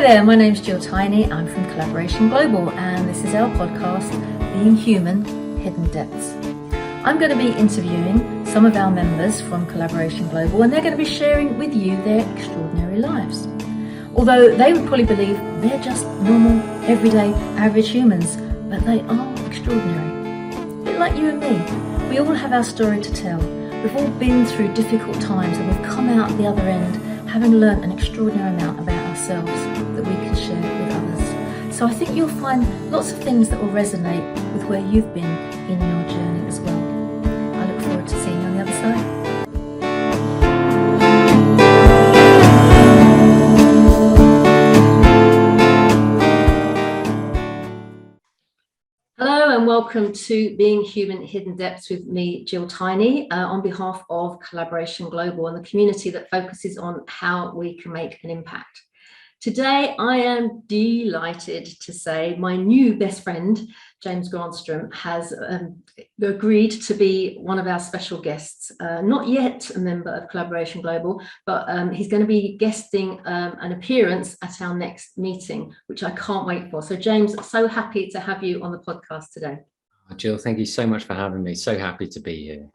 there, my name's Jill Tiny. I'm from Collaboration Global, and this is our podcast, Being Human, Hidden Depths. I'm going to be interviewing some of our members from Collaboration Global, and they're going to be sharing with you their extraordinary lives. Although they would probably believe they're just normal, everyday, average humans, but they are extraordinary. A bit like you and me. We all have our story to tell. We've all been through difficult times, and we've come out the other end having learnt an extraordinary amount about ourselves that we can share with others. So I think you'll find lots of things that will resonate with where you've been in your journey as well. I look forward to seeing you on the other side. Hello and welcome to Being Human, Hidden Depths with me, Jill Tiny, on behalf of Collaboration Global and the community that focuses on how we can make an impact. Today, I am delighted to say my new best friend, James Granstrom, has agreed to be one of our special guests. Not yet a member of Collaboration Global, but he's going to be guesting an appearance at our next meeting, which I can't wait for. So James, so happy to have you on the podcast today. Jill, thank you so much for having me. So happy to be here.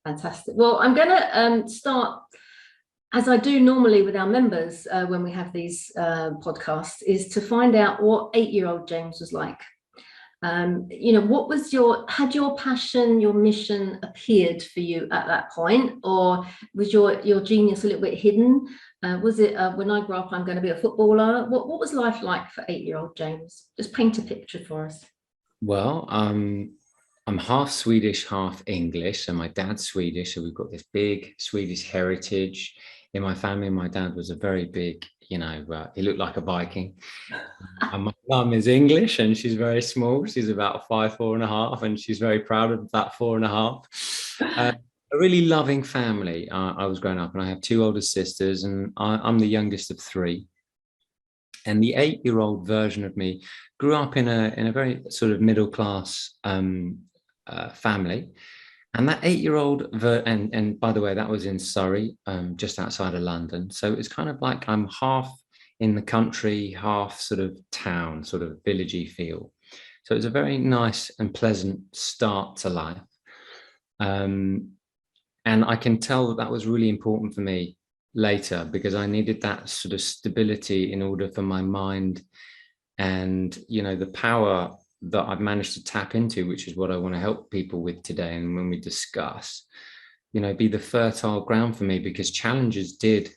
Fantastic. Well, I'm going to start, as I do normally with our members when we have these podcasts, is to find out what 8-year-old James was like. What was had your passion, your mission appeared for you at that point, or was your genius a little bit hidden? Was it when I grow up, I'm going to be a footballer? What was life like for 8-year-old James? Just paint a picture for us. Well, I'm half Swedish, half English. So my dad's Swedish, so we've got this big Swedish heritage in my family. My dad was a very big, he looked like a Viking. And my mum is English, and she's very small. She's about 4.5, and she's very proud of that 4.5. A really loving family. I was growing up, and I have 2 older sisters, and I'm the youngest of 3. And the 8-year-old version of me grew up in a very sort of middle class family. And that 8-year-old, and by the way, that was in Surrey, just outside of London. So it's kind of like I'm half in the country, half sort of town, sort of villagey feel. So it's a very nice and pleasant start to life. And I can tell that was really important for me later, because I needed that sort of stability in order for my mind and, the power that I've managed to tap into, which is what I want to help people with today. And when we discuss, be the fertile ground for me, because challenges did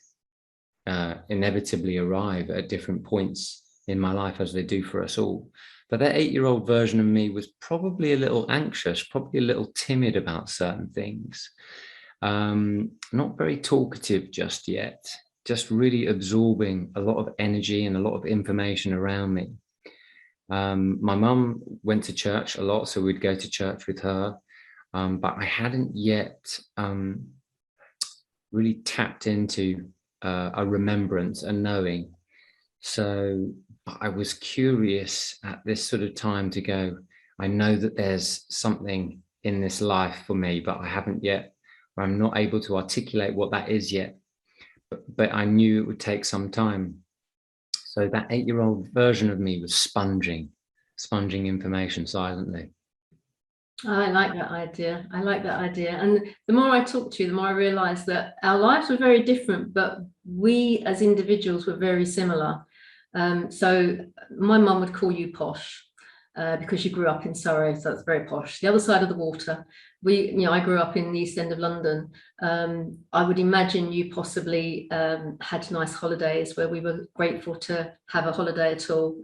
inevitably arrive at different points in my life, as they do for us all. But that 8-year-old version of me was probably a little anxious, probably a little timid about certain things. Not very talkative just yet, just really absorbing a lot of energy and a lot of information around me. My mum went to church a lot, so we'd go to church with her, but I hadn't yet really tapped into a remembrance, a knowing. So I was curious at this sort of time to go, I know that there's something in this life for me, but I haven't yet, or I'm not able to articulate what that is yet, but I knew it would take some time. So that 8-year-old version of me was sponging information silently. I like that idea. And the more I talk to you, the more I realise that our lives were very different, but we as individuals were very similar. So my mum would call you posh because you grew up in Surrey, so it's very posh. The other side of the water. I grew up in the East End of London. I would imagine you possibly had nice holidays where we were grateful to have a holiday at all.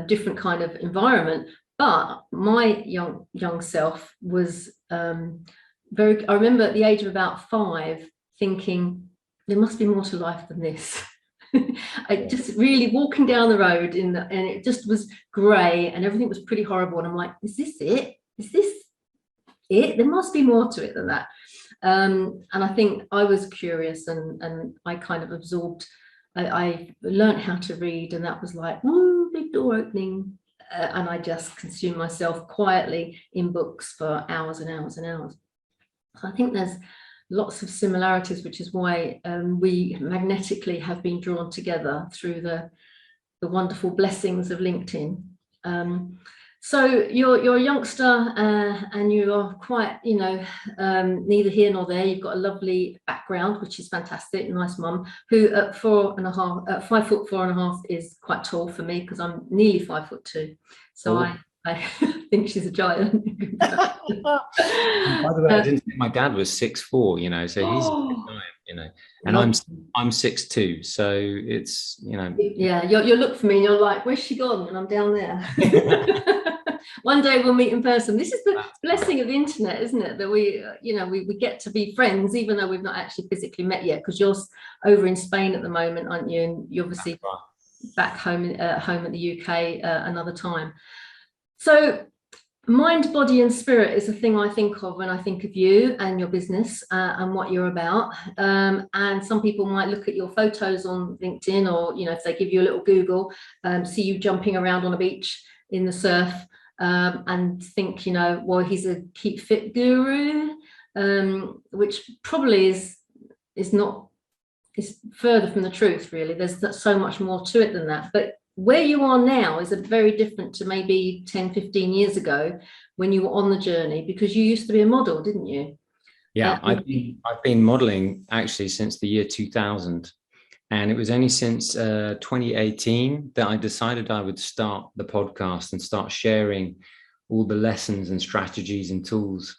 Different kind of environment. But my young self was I remember at the age of about 5 thinking, there must be more to life than this. I just really walking down the road and it just was grey and everything was pretty horrible. And I'm like, is this it? Is this it? There must be more to it than that. And I think I was curious and I kind of absorbed. I learned how to read, and that was like, oh, big door opening. And I just consumed myself quietly in books for hours and hours and hours. So I think there's lots of similarities, which is why we magnetically have been drawn together through the wonderful blessings of LinkedIn. So you're a youngster, and you are quite, neither here nor there. You've got a lovely background, which is fantastic. Nice mum, who at 5'4.5" is quite tall for me, because I'm nearly 5'2". So I think she's a giant. By the way, I didn't think my dad was 6'4", so he's a giant, and I'm 6'2", so it's, Yeah, you'll look for me and you're like, where's she gone? And I'm down there. One day we'll meet in person. This is the blessing of the internet, isn't it? That we get to be friends, even though we've not actually physically met yet, because you're over in Spain at the moment, aren't you? And you're obviously back home at the UK another time. So mind, body and spirit is a thing I think of when I think of you and your business and what you're about. And some people might look at your photos on LinkedIn, or, if they give you a little Google, see you jumping around on a beach in the surf, and think, well, he's a keep fit guru, which probably is further from the truth, really. There's so much more to it than that. But where you are now is very different to maybe 10, 15 years ago when you were on the journey, because you used to be a model, didn't you? Yeah, I've been modeling actually since the year 2000. And it was only since 2018 that I decided I would start the podcast and start sharing all the lessons and strategies and tools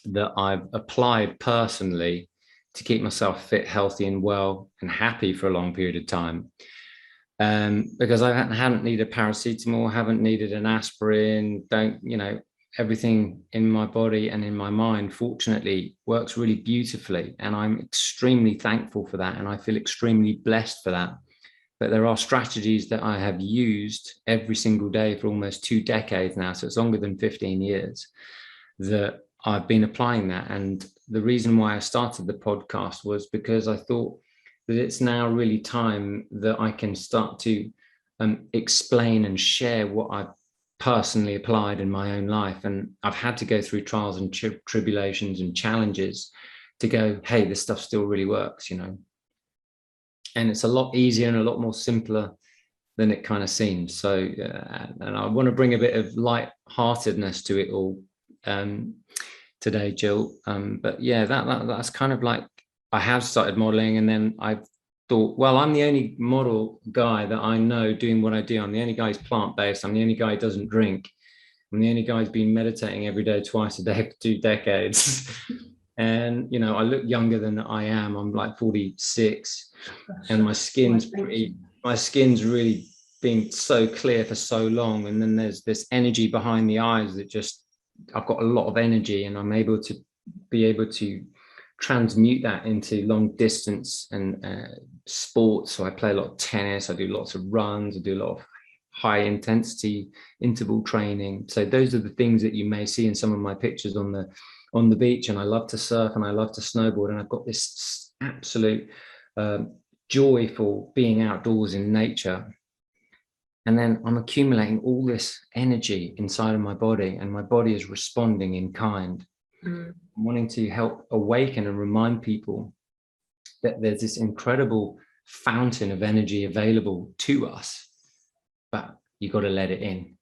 that I've applied personally to keep myself fit, healthy and well and happy for a long period of time. Because I hadn't needed paracetamol, haven't needed an aspirin, everything in my body and in my mind, fortunately, works really beautifully. And I'm extremely thankful for that. And I feel extremely blessed for that. But there are strategies that I have used every single day for almost 2 decades now. So it's longer than 15 years that I've been applying that. And the reason why I started the podcast was because I thought that it's now really time that I can start to explain and share what I've personally applied in my own life. And I've had to go through trials and tribulations and challenges to go, hey, this stuff still really works, and it's a lot easier and a lot more simpler than it kind of seems. So and I want to bring a bit of light-heartedness to it all today, Jill. But yeah, that's kind of like, I have started modeling, and then I thought, well, I'm the only model guy that I know doing what I do. I'm the only guy who's plant-based. I'm the only guy who doesn't drink. I'm the only guy who's been meditating every day, twice a day for 2 decades. And, I look younger than I am. I'm like 46, and my skin's really been so clear for so long. And then there's this energy behind the eyes that I've got a lot of energy, and I'm able to transmute that into long distance and sports. So I play a lot of tennis, I do lots of runs, I do a lot of high intensity interval training. So those are the things that you may see in some of my pictures on the beach. And I love to surf and I love to snowboard, and I've got this absolute joy for being outdoors in nature. And then I'm accumulating all this energy inside of my body, and my body is responding in kind. I'm wanting to help awaken and remind people that there's this incredible fountain of energy available to us, but you got to let it in.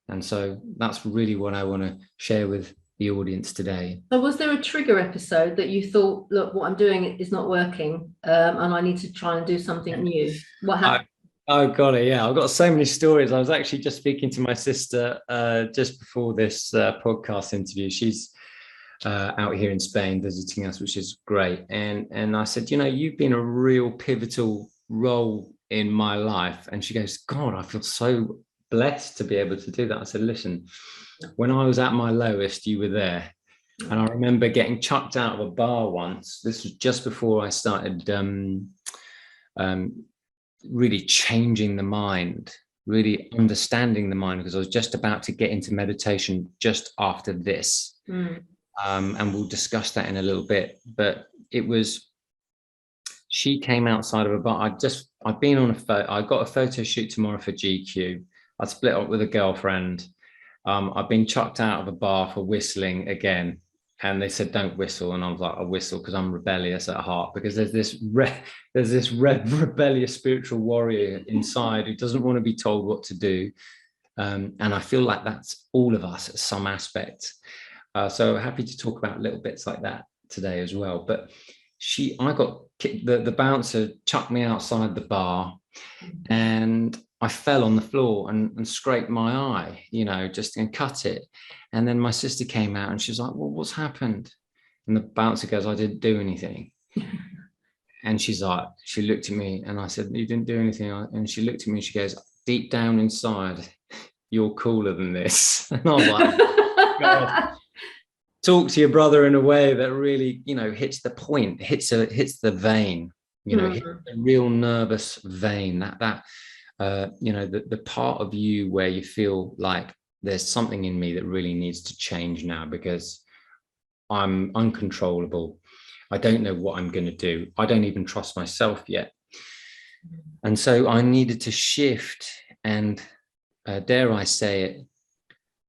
And so that's really what I want to share with the audience today. So was there a trigger episode that you thought, look, what I'm doing is not working, and I need to try and do something new? What happened? Oh, got it. Yeah, I've got so many stories. I was actually just speaking to my sister just before this podcast interview. She's out here in Spain visiting us, which is great. And I said, you've been a real pivotal role in my life. And she goes, God, I feel so blessed to be able to do that. I said, listen, when I was at my lowest, you were there. And I remember getting chucked out of a bar once. This was just before I started really changing the mind, really understanding the mind, because I was just about to get into meditation just after this. And we'll discuss that in a little bit. But she came outside of a bar. I've been on I got a photo shoot tomorrow for GQ. I split up with a girlfriend. I've been chucked out of a bar for whistling again. and they said, don't whistle. And I was like, I whistle because I'm rebellious at heart, because there's this rebellious spiritual warrior inside who doesn't want to be told what to do. And I feel like that's all of us at some aspect. So happy to talk about little bits like that today as well. But I got kicked, the bouncer chucked me outside the bar, and I fell on the floor and scraped my eye, just and cut it. And then my sister came out and she was like, well, what's happened? And the bouncer goes, I didn't do anything. And she's like, she looked at me and I said, you didn't do anything. And she looked at me and she goes, deep down inside, you're cooler than this. And I was like, God. Talk to your brother in a way that really, hits the point, hits the vein, hits the real nervous vein, the part of you where you feel like there's something in me that really needs to change now, because I'm uncontrollable. I don't know what I'm going to do. I don't even trust myself yet. And so I needed to shift and, dare I say it,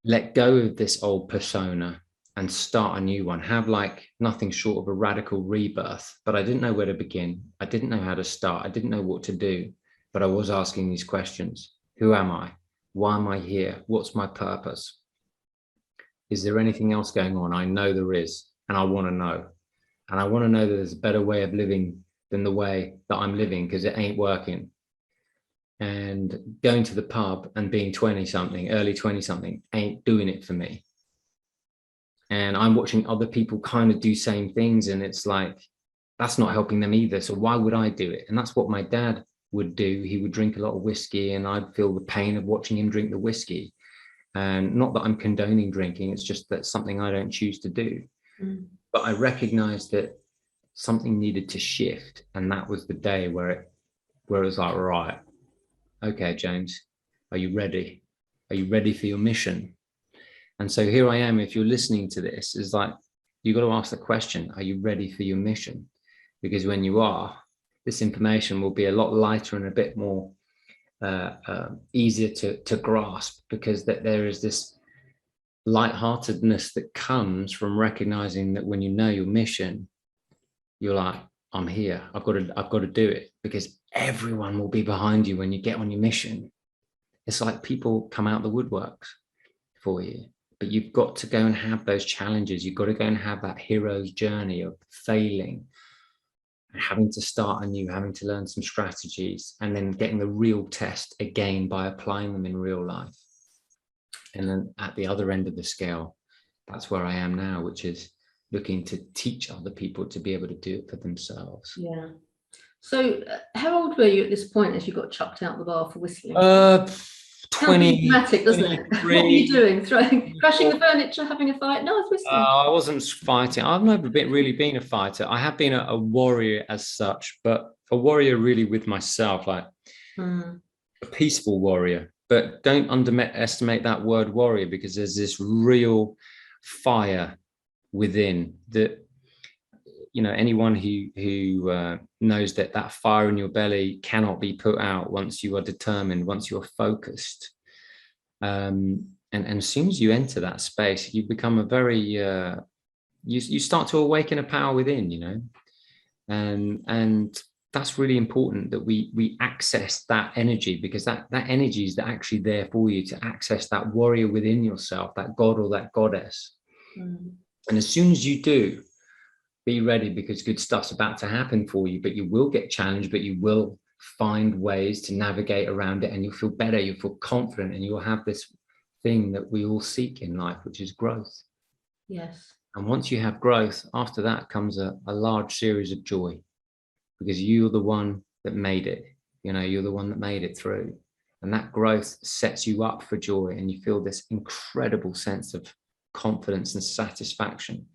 let go of this old persona and start a new one, have like nothing short of a radical rebirth. But I didn't know where to begin. I didn't know how to start. I didn't know what to do, but I was asking these questions. Who am I? Why am I here? What's my purpose? Is there anything else going on? I know there is, and I want to know. And I want to know that there's a better way of living than the way that I'm living, because it ain't working. And going to the pub and being 20-something, early 20-something, ain't doing it for me. And I'm watching other people kind of do same things, and it's like, that's not helping them either. So why would I do it? And that's what my dad would do. He would drink a lot of whiskey, and I'd feel the pain of watching him drink the whiskey. And not that I'm condoning drinking, it's just that something I don't choose to do. But I recognized that something needed to shift, and that was the day where it was like, right, okay, James, are you ready? Are you ready for your mission? And so here I am. If you're listening to this, is like, you got to ask the question, are you ready for your mission? Because when you are, this information will be a lot lighter and a bit more easier to grasp, because that there is this lightheartedness that comes from recognizing that when you know your mission, you're like, I'm here. I've got to do it, because everyone will be behind you when you get on your mission. It's like people come out the woodworks for you, but you've got to go and have those challenges. You've got to go and have that hero's journey of failing and having to start anew, having to learn some strategies, and then getting the real test again by applying them in real life. And then at the other end of the scale, that's where I am now, which is looking to teach other people to be able to do it for themselves. Yeah. So how old were you at this point as you got chucked out the bar for whistling? 20. Dramatic, doesn't it? What were you doing? Crashing the furniture, having a fight? No, I was whistling. I wasn't fighting. I've never really been a fighter. I have been a warrior as such, but a warrior really with myself, like a peaceful warrior. But don't underestimate that word warrior, because there's this real fire within that. Anyone who knows that fire in your belly cannot be put out once you are determined, once you're focused. And as soon as you enter that space, you become a very, you start to awaken a power within, and that's really important, that we access that energy, because that energy is actually there for you to access that warrior within yourself, that god or that goddess. And as soon as you do, be ready, because good stuff's about to happen for you, but you will get challenged, but you will find ways to navigate around it, and you'll feel better, you'll feel confident, and you'll have this thing that we all seek in life, which is growth. Yes. And once you have growth, after that comes a large series of joy, because you're the one that made it, you're the one that made it through. And that growth sets you up for joy, and you feel this incredible sense of confidence and satisfaction.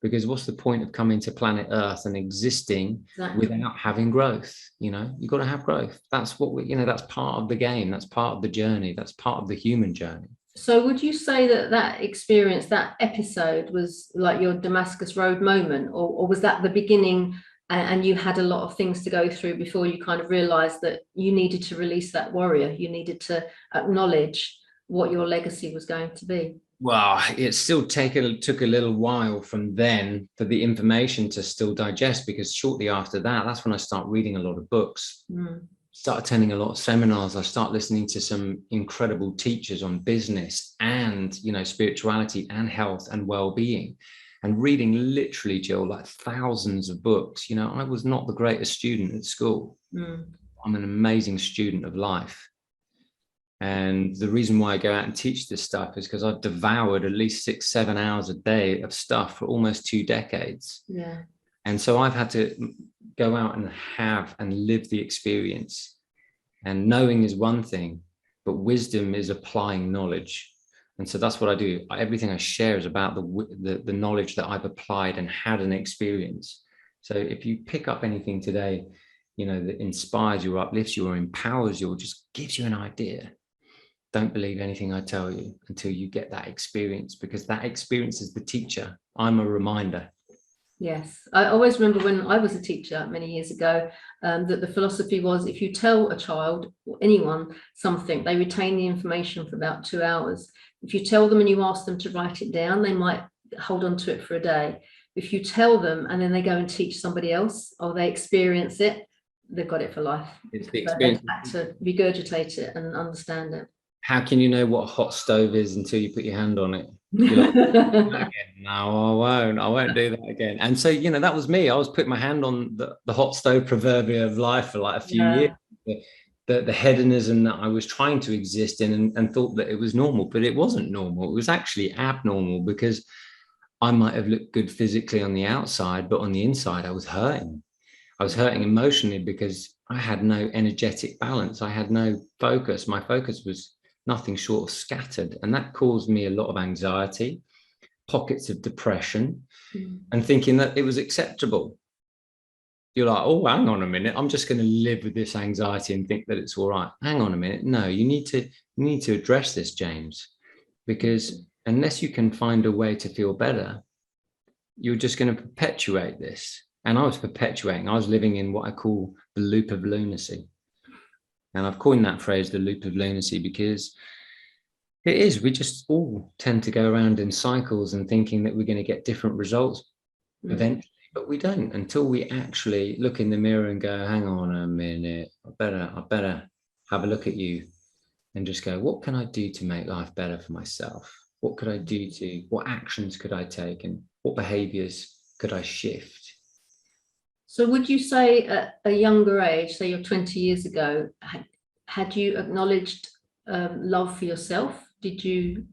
Because what's the point of coming to planet Earth and existing without having growth? You've got to have growth. That's what that's part of the game. That's part of the journey. That's part of the human journey. So would you say that experience, that episode, was like your Damascus Road moment, or was that the beginning, and you had a lot of things to go through before you kind of realized that you needed to release that warrior? You needed to acknowledge what your legacy was going to be? Well, it still took a little while from then for the information to still digest, because shortly after that, that's when I start reading a lot of books, start attending a lot of seminars. I start listening to some incredible teachers on business and, you know, spirituality and health and well-being, and reading literally, Jill, like thousands of books. You know, I was not the greatest student at school. I'm an amazing student of life. And the reason why I go out and teach this stuff is because I've devoured at least 6-7 hours a day of stuff for almost 2 decades. Yeah. And so I've had to go out and have and live the experience. And knowing is one thing, but wisdom is applying knowledge. And so that's what I do. Everything I share is about the knowledge that I've applied and had an experience. So if you pick up anything today, you know, that inspires you, or uplifts you, or empowers you, or just gives you an idea, don't believe anything I tell you until you get that experience, because that experience is the teacher. I'm a reminder. Yes, I always remember when I was a teacher many years ago, that the philosophy was, if you tell a child or anyone something, they retain the information for about 2 hours. If you tell them and you ask them to write it down, they might hold on to it for a day. If you tell them and then they go and teach somebody else, or they experience it, they've got it for life. It's the experience. They have to regurgitate it and understand it. How can you know what a hot stove is until you put your hand on it? Like, no, I won't do that again. And so, you know, that was me. I was putting my hand on the hot stove proverbial of life for like a few years. The hedonism that I was trying to exist in, and thought that it was normal, but it wasn't normal. It was actually abnormal, because I might have looked good physically on the outside, but on the inside, I was hurting. I was hurting emotionally because I had no energetic balance. I had no focus. My focus was nothing short of scattered. And that caused me a lot of anxiety, pockets of depression, and thinking that it was acceptable. You're like, oh, hang on a minute. I'm just going to live with this anxiety and think that it's all right. Hang on a minute. No, you need to address this, James, because unless you can find a way to feel better, you're just going to perpetuate this. And I was perpetuating. I was living in what I call the loop of lunacy. And I've coined that phrase, the loop of lunacy, because it is, we just all tend to go around in cycles and thinking that we're going to get different results eventually, but we don't, until we actually look in the mirror and go, hang on a minute, I better have a look at you and just go, what can I do to make life better for myself? What could I do what actions could I take, and what behaviors could I shift? So would you say at a younger age, say you're 20 years ago, had you acknowledged love for yourself? Did you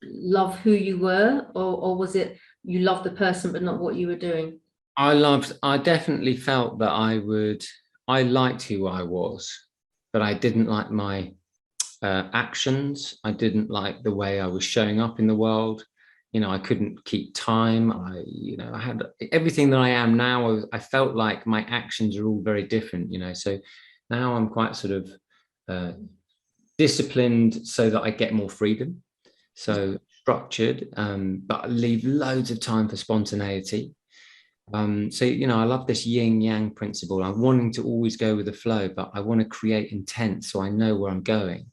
love who you were, or was it you loved the person but not what you were doing? I definitely felt that I liked who I was, but I didn't like my actions. I didn't like the way I was showing up in the world. You know, I couldn't keep time. I had everything that I am now. I felt like my actions are all very different, you know. So now I'm quite sort of disciplined so that I get more freedom. So structured, but I leave loads of time for spontaneity. So, you know, I love this yin yang principle. I'm wanting to always go with the flow, but I want to create intent so I know where I'm going.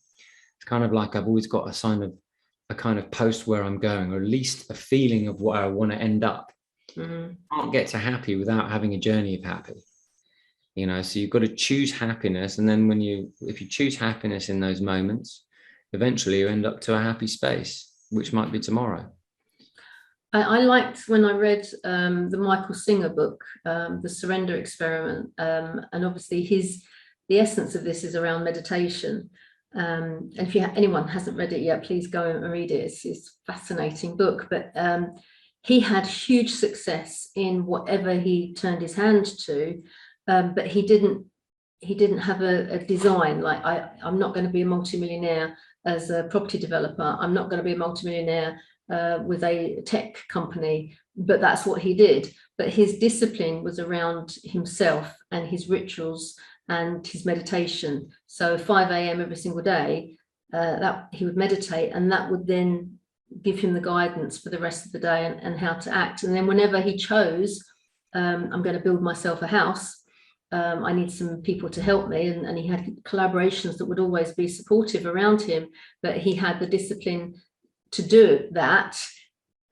It's kind of like I've always got a kind of post where I'm going, or at least a feeling of where I want to end up. Can't get to happy without having a journey of happy, you know. So you've got to choose happiness, and then if you choose happiness in those moments, eventually you end up to a happy space, which might be tomorrow. I liked when I read the Michael Singer book, The Surrender Experiment, and obviously the essence of this is around meditation. And if anyone hasn't read it yet, please go and read it. It's a fascinating book. But he had huge success in whatever he turned his hand to, but he didn't have a design. Like, I'm not going to be a multimillionaire as a property developer. I'm not going to be a multimillionaire with a tech company, but that's what he did. But his discipline was around himself and his rituals and his meditation. So 5 a.m. every single day, that he would meditate, and that would then give him the guidance for the rest of the day and how to act. And then whenever he chose, I'm going to build myself a house, I need some people to help me, and he had collaborations that would always be supportive around him, but he had the discipline to do that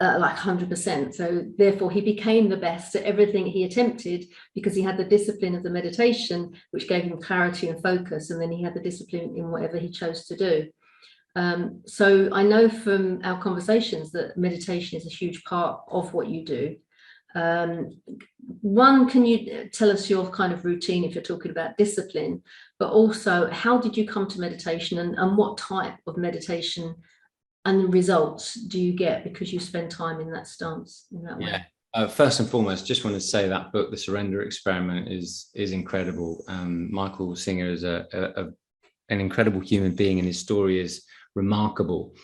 like 100%. So therefore he became the best at everything he attempted, because he had the discipline of the meditation, which gave him clarity and focus, and then he had the discipline in whatever he chose to do. So I know from our conversations that meditation is a huge part of what you do. One, can you tell us your kind of routine if you're talking about discipline, but also how did you come to meditation, and what type of meditation and results do you get because you spend time in that stance, in that way? First and foremost, just want to say that book, The Surrender Experiment, is incredible. Michael Singer is an incredible human being, and his story is remarkable.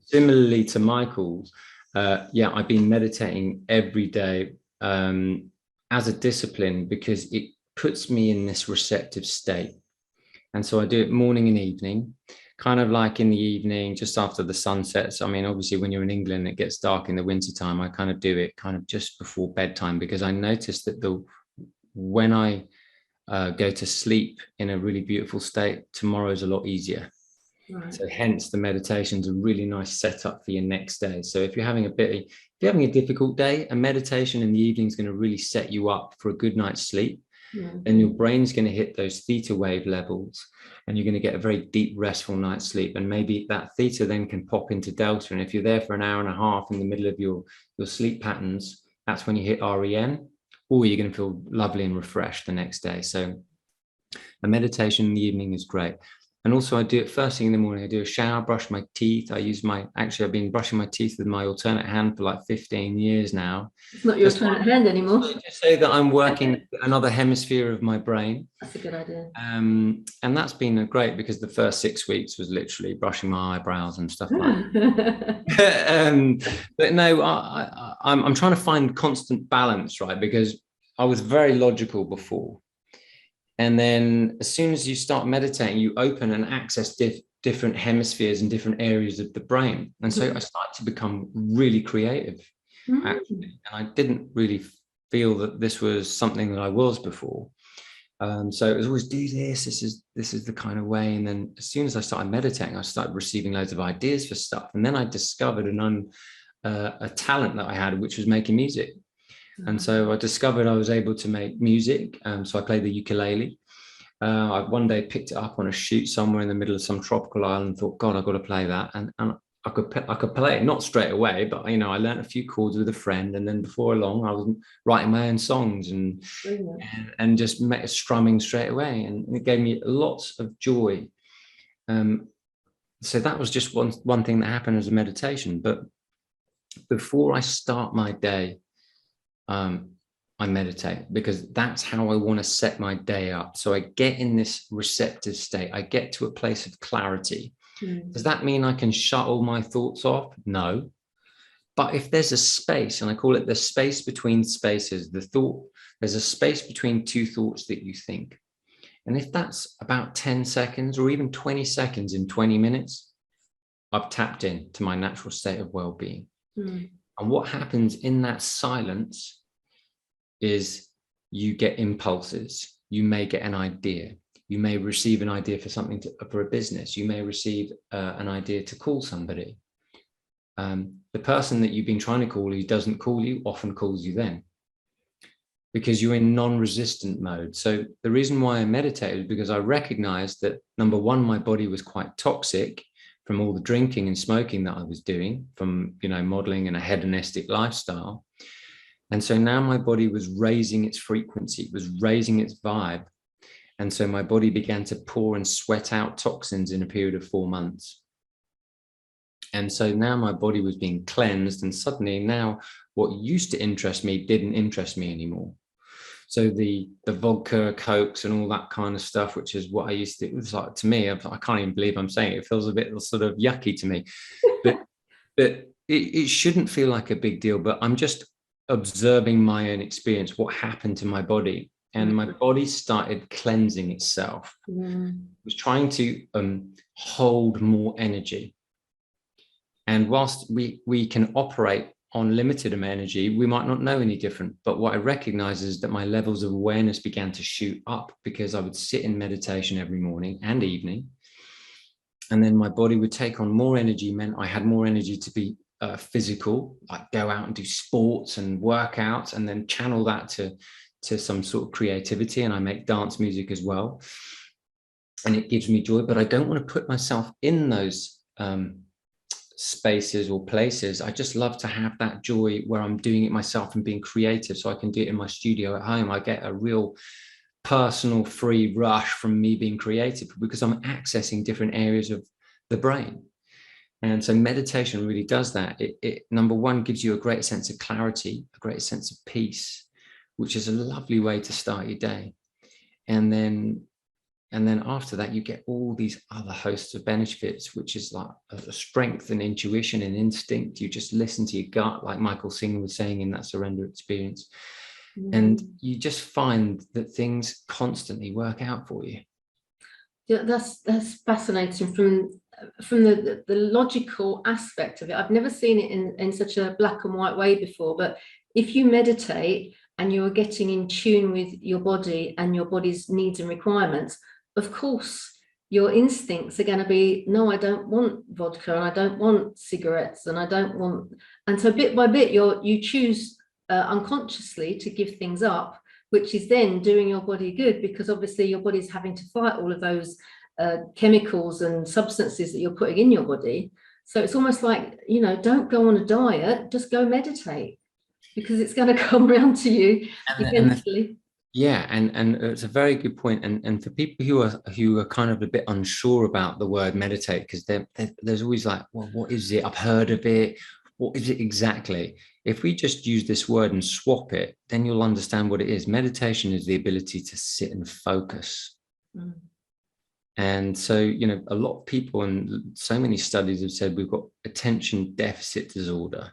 Similarly to Michael's, I've been meditating every day as a discipline, because it puts me in this receptive state. And so I do it morning and evening, kind of like in the evening, just after the sun sets. I mean, obviously, when you're in England, it gets dark in the wintertime. I kind of do it kind of just before bedtime, because I noticed that when I go to sleep in a really beautiful state, tomorrow's a lot easier. Right. So hence the meditation's a really nice setup for your next day. So if you're having if you're having a difficult day, a meditation in the evening is going to really set you up for a good night's sleep. Then your brain's going to hit those theta wave levels, and you're going to get a very deep, restful night's sleep. And maybe that theta then can pop into delta. And if you're there for an hour and a half in the middle of your sleep patterns, that's when you hit REM, or you're going to feel lovely and refreshed the next day. So a meditation in the evening is great. And also I do it first thing in the morning. I do a shower, brush my teeth. I've been brushing my teeth with my alternate hand for like 15 years now. It's not your alternate hand anymore. Just say that I'm working another hemisphere of my brain. That's a good idea. And that's been great, because the first 6 weeks was literally brushing my eyebrows and stuff like that. But no, I'm trying to find constant balance, right? Because I was very logical before. And then as soon as you start meditating, you open and access different hemispheres and different areas of the brain. And so I started to become really creative, actually. And I didn't really feel that this was something that I was before. So it was always do this. This is the kind of way. And then as soon as I started meditating, I started receiving loads of ideas for stuff. And then I discovered a talent that I had, which was making music. And so I discovered I was able to make music. So I played the ukulele. I one day picked it up on a shoot somewhere in the middle of some tropical island and thought, God, I've got to play that. And I could play it, not straight away, but, I learned a few chords with a friend. And then before long, I was writing my own songs and just strumming straight away. And it gave me lots of joy. So that was just one thing that happened as a meditation. But before I start my day, I meditate, because that's how I want to set my day up. So I get in this receptive state. I get to a place of clarity. Does that mean I can shut all my thoughts off? No. But if there's a space, and I call it the space between spaces, there's a space between two thoughts that you think. And if that's about 10 seconds or even 20 seconds in 20 minutes, I've tapped in to my natural state of well-being. And what happens in that silence is you get impulses. You may get an idea. You may receive an idea for something for a business. You may receive an idea to call somebody. The person that you've been trying to call who doesn't call you often calls you then, because you're in non-resistant mode. So the reason why I meditated is because I recognized that, number one, my body was quite toxic from all the drinking and smoking that I was doing, from modeling and a hedonistic lifestyle. And so now my body was raising its frequency, it was raising its vibe. And so my body began to pour and sweat out toxins in a period of 4 months. And so now my body was being cleansed, and suddenly now what used to interest me didn't interest me anymore. So the vodka, cokes and all that kind of stuff, which is what I used to, it was like, to me, I can't even believe I'm saying it, it feels a bit sort of yucky to me. But it shouldn't feel like a big deal, but I'm just observing my own experience, what happened to my body. And my body started cleansing itself. It was trying to hold more energy. And whilst we can operate on limited energy, we might not know any different. But what I recognize is that my levels of awareness began to shoot up, because I would sit in meditation every morning and evening. And then my body would take on more energy, meant I had more energy to be physical, like go out and do sports and workouts, and then channel that to some sort of creativity. And I make dance music as well. And it gives me joy, but I don't want to put myself in those spaces or places. I just love to have that joy where I'm doing it myself and being creative, so I can do it in my studio at home. I get a real personal free rush from me being creative because I'm accessing different areas of the brain. And so meditation really does that. It number one, gives you a great sense of clarity, a great sense of peace, which is a lovely way to start your day. And then after that, you get all these other hosts of benefits, which is like a strength and intuition and instinct. You just listen to your gut, like Michael Singer was saying in that surrender experience. And you just find that things constantly work out for you. Yeah, that's fascinating from the logical aspect of it. I've never seen it in such a black and white way before, but if you meditate and you're getting in tune with your body and your body's needs and requirements, of course your instincts are going to be, no, I don't want vodka, and I don't want cigarettes, and I don't want, and so bit by bit you choose unconsciously to give things up, which is then doing your body good, because obviously your body's having to fight all of those chemicals and substances that you're putting in your body. So it's almost like, you know, don't go on a diet, just go meditate, because it's going to come around to you eventually. And it's a very good point. And for people who are kind of a bit unsure about the word meditate, because there's always like, well, what is it? I've heard of it. What is it exactly? If we just use this word and swap it, then you'll understand what it is. Meditation is the ability to sit and focus. And so, you know, a lot of people and so many studies have said we've got attention deficit disorder.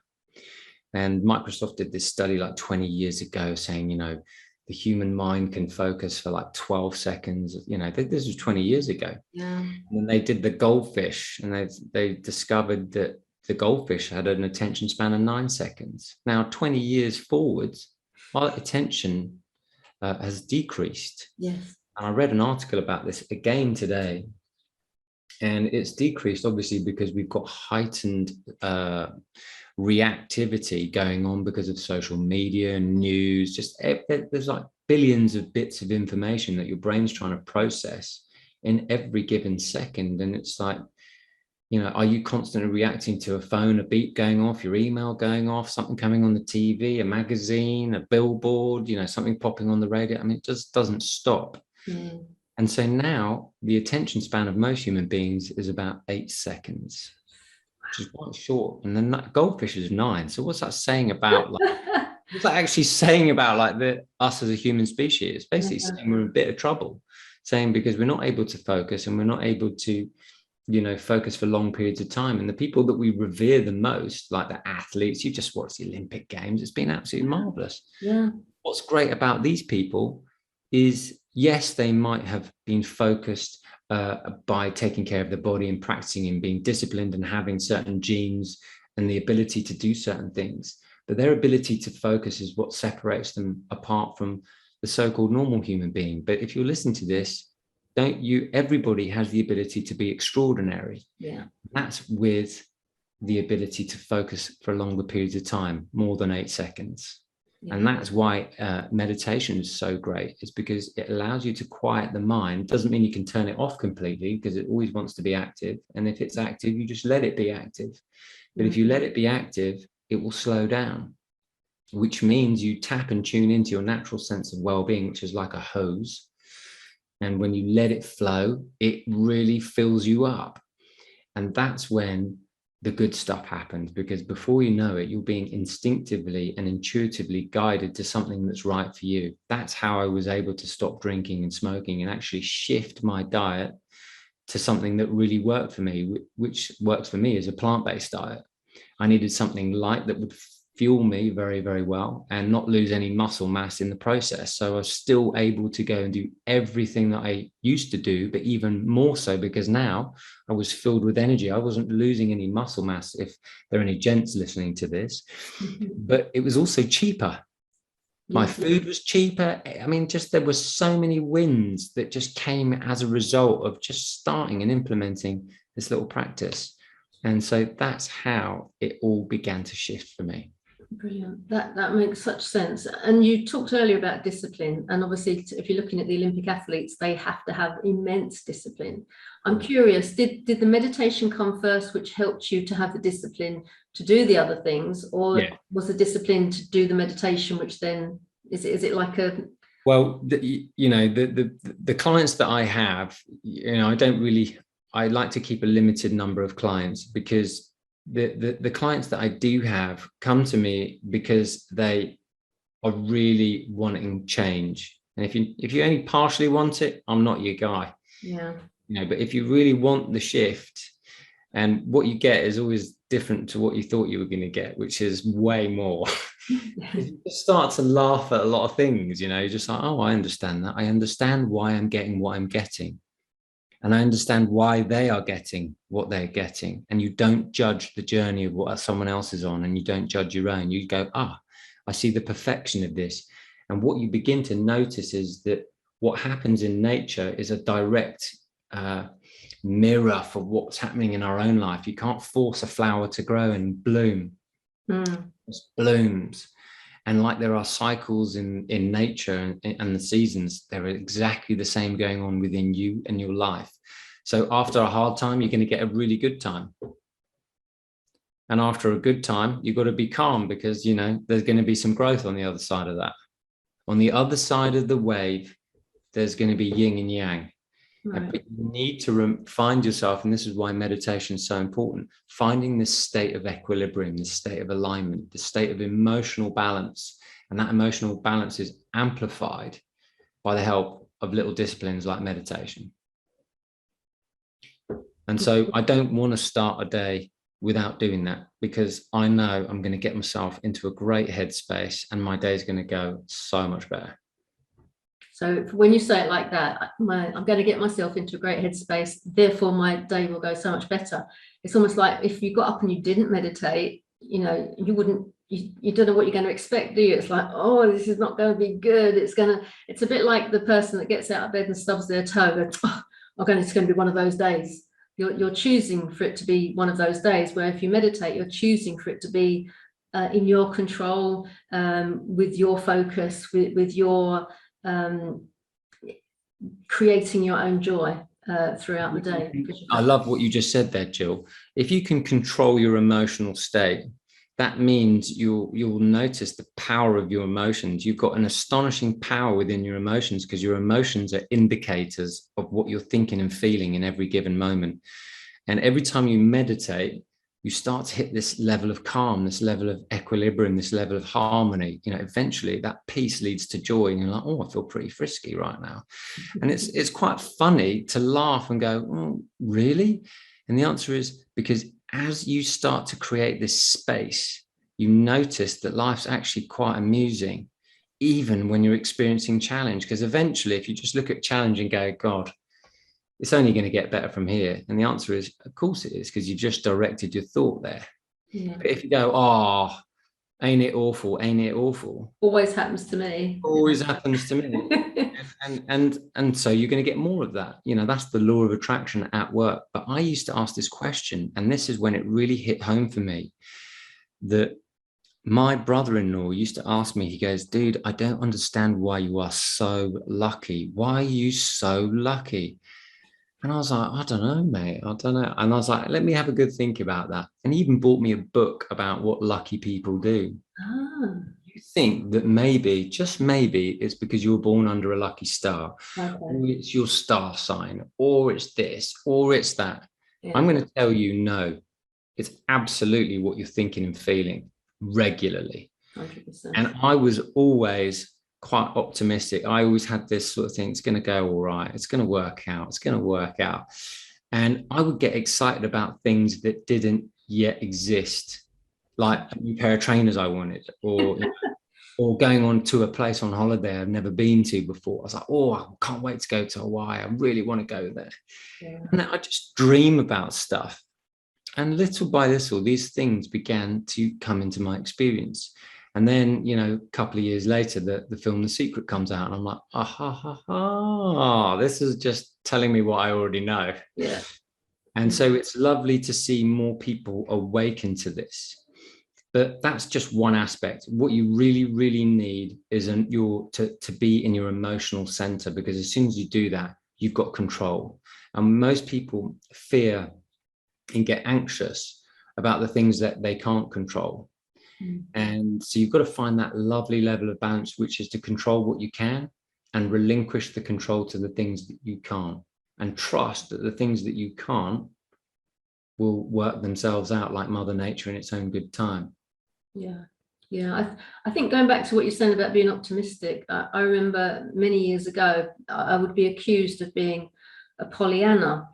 And Microsoft did this study like 20 years ago saying, you know, the human mind can focus for like 12 seconds. You know, this was 20 years ago. Yeah. And then they did the goldfish, and they discovered that the goldfish had an attention span of 9 seconds. Now, 20 years forwards, our attention has decreased. Yes. And I read an article about this again today, and it's decreased obviously because we've got heightened reactivity going on because of social media and news. Just there's like billions of bits of information that your brain's trying to process in every given second. And it's like, you know, are you constantly reacting to a phone, a beep going off, your email going off, something coming on the TV, a magazine, a billboard, you know, something popping on the radio? I mean, it just doesn't stop. And so now the attention span of most human beings is about 8 seconds, which is quite short. And then that goldfish is 9. So what's that saying about, like, what's that actually saying about like us as a human species? It's basically saying we're in a bit of trouble, saying because we're not able to focus and we're not able to, you know, focus for long periods of time. And the people that we revere the most, like the athletes, you just watch the Olympic Games, it's been absolutely marvelous. Yeah. What's great about these people is, yes, they might have been focused by taking care of the body and practicing and being disciplined and having certain genes and the ability to do certain things. But their ability to focus is what separates them apart from the so-called normal human being. But if you listen to this, everybody has the ability to be extraordinary. Yeah. That's with the ability to focus for longer periods of time, more than 8 seconds. Yeah. And that's why meditation is so great. It's because it allows you to quiet the mind. It doesn't mean you can turn it off completely, because it always wants to be active. And if it's active, you just let it be active. But if you let it be active, it will slow down, which means you tap and tune into your natural sense of well-being, which is like a hose. And when you let it flow, it really fills you up. And that's when the good stuff happens, because before you know it, you're being instinctively and intuitively guided to something that's right for you. That's how I was able to stop drinking and smoking and actually shift my diet to something that really worked for me, which works for me as a plant-based diet. I needed something light that would fuel me very, very well and not lose any muscle mass in the process. So I was still able to go and do everything that I used to do, but even more so because now I was filled with energy. I wasn't losing any muscle mass, if there are any gents listening to this, but it was also cheaper. My food was cheaper. I mean, just there were so many wins that just came as a result of just starting and implementing this little practice. And so that's how it all began to shift for me. Brilliant. That makes such sense. And you talked earlier about discipline, and obviously if you're looking at the Olympic athletes, they have to have immense discipline. I'm curious, did the meditation come first, which helped you to have the discipline to do the other things, or was the discipline to do the meditation, which then is it like a... Well, the clients that I have, I like to keep a limited number of clients, because the clients that I do have come to me because they are really wanting change. And if you only partially want it, I'm not your guy. Yeah. But if you really want the shift, and what you get is always different to what you thought you were going to get, which is way more. You just start to laugh at a lot of things, you're just like, oh, I understand that. I understand why I'm getting what I'm getting. And I understand why they are getting what they're getting. And you don't judge the journey of what someone else is on, and you don't judge your own. You go, I see the perfection of this. And what you begin to notice is that what happens in nature is a direct mirror for what's happening in our own life. You can't force a flower to grow and bloom. It blooms. And like there are cycles in nature and the seasons, they're exactly the same going on within you and your life. So after a hard time, you're going to get a really good time. And after a good time, you've got to be calm, because, there's going to be some growth on the other side of that. On the other side of the wave, there's going to be yin and yang. Right. But you need to find yourself, and this is why meditation is so important, finding this state of equilibrium, this state of alignment, this state of emotional balance. And that emotional balance is amplified by the help of little disciplines like meditation. And so I don't want to start a day without doing that, because I know I'm going to get myself into a great headspace, and my day is going to go so much better. So when you say it like that, I'm going to get myself into a great headspace, therefore my day will go so much better. It's almost like if you got up and you didn't meditate, you don't know what you're going to expect, do you? It's like, oh, this is not going to be good. It's a bit like the person that gets out of bed and stubs their toe. Goes, it's going to be one of those days. You're choosing for it to be one of those days, where if you meditate, you're choosing for it to be in your control, with your focus, with your creating your own joy throughout the day. I love what you just said there, Jill. If you can control your emotional state, that means you'll notice the power of your emotions. You've got an astonishing power within your emotions, because your emotions are indicators of what you're thinking and feeling in every given moment. And every time you meditate, you start to hit this level of calm, this level of equilibrium, this level of harmony. Eventually that peace leads to joy, and you're like, oh, I feel pretty frisky right now. And it's quite funny to laugh and go, oh, really? And the answer is because as you start to create this space, you notice that life's actually quite amusing, even when you're experiencing challenge. Because eventually, if you just look at challenge and go, God, it's only going to get better from here. And the answer is, of course it is, because you just directed your thought there. Yeah. But if you go, oh, ain't it awful? Ain't it awful? Always happens to me. Always happens to me. and so you're going to get more of that. That's the law of attraction at work. But I used to ask this question, and this is when it really hit home for me, that my brother-in-law used to ask me, he goes, dude, I don't understand why you are so lucky. Why are you so lucky? And I was like, I don't know, mate. I don't know. And I was like, let me have a good think about that. And he even bought me a book about what lucky people do. You think that maybe, just maybe, it's because you were born under a lucky star, or it's your star sign, or it's this, or it's that. Yeah. I'm going to tell you, no, it's absolutely what you're thinking and feeling regularly. 100%. And I was always quite optimistic. I always had this sort of thing, it's going to go all right, it's going to work out, it's going to work out. And I would get excited about things that didn't yet exist, like a new pair of trainers I wanted, or or going on to a place on holiday I've never been to before. I was like, oh, I can't wait to go to Hawaii, I really want to go there. Yeah. And I just dream about stuff, and little by little these things began to come into my experience. And then, a couple of years later, the film The Secret comes out, and I'm like, this is just telling me what I already know. Yeah. And so it's lovely to see more people awaken to this. But that's just one aspect. What you really, really need is to be in your emotional center, because as soon as you do that, you've got control. And most people fear and get anxious about the things that they can't control. And so you've got to find that lovely level of balance, which is to control what you can and relinquish the control to the things that you can't, and trust that the things that you can't will work themselves out like Mother Nature in its own good time. Yeah. I think going back to what you're saying about being optimistic, I remember many years ago, I would be accused of being a Pollyanna.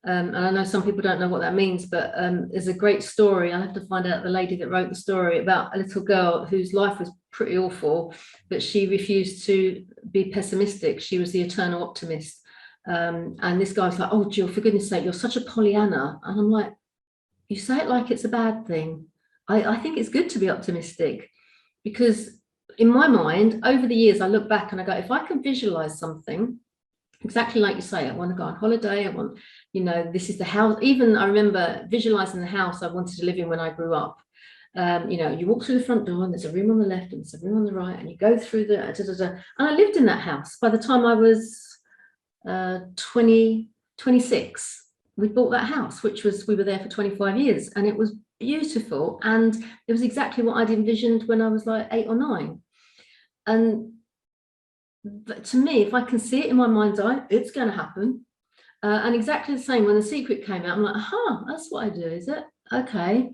And I know some people don't know what that means, but there's a great story. I have to find out the lady that wrote the story, about a little girl whose life was pretty awful, but she refused to be pessimistic. She was the eternal optimist. And this guy was like, "Oh, Jill, for goodness sake, you're such a Pollyanna." And I'm like, you say it like it's a bad thing. I think it's good to be optimistic, because in my mind, over the years, I look back and I go, if I can visualize something, exactly like you say, I want to go on holiday, I want, this is the house. Even I remember visualizing the house I wanted to live in when I grew up. You walk through the front door and there's a room on the left and there's a room on the right, and you go through the and I lived in that house. By the time I was 26, we bought that house, we were there for 25 years, and it was beautiful, and it was exactly what I'd envisioned when I was like 8 or 9. And to me, if I can see it in my mind's eye, it's going to happen. And exactly the same when The Secret came out, I'm like, that's what I do, is it? Okay.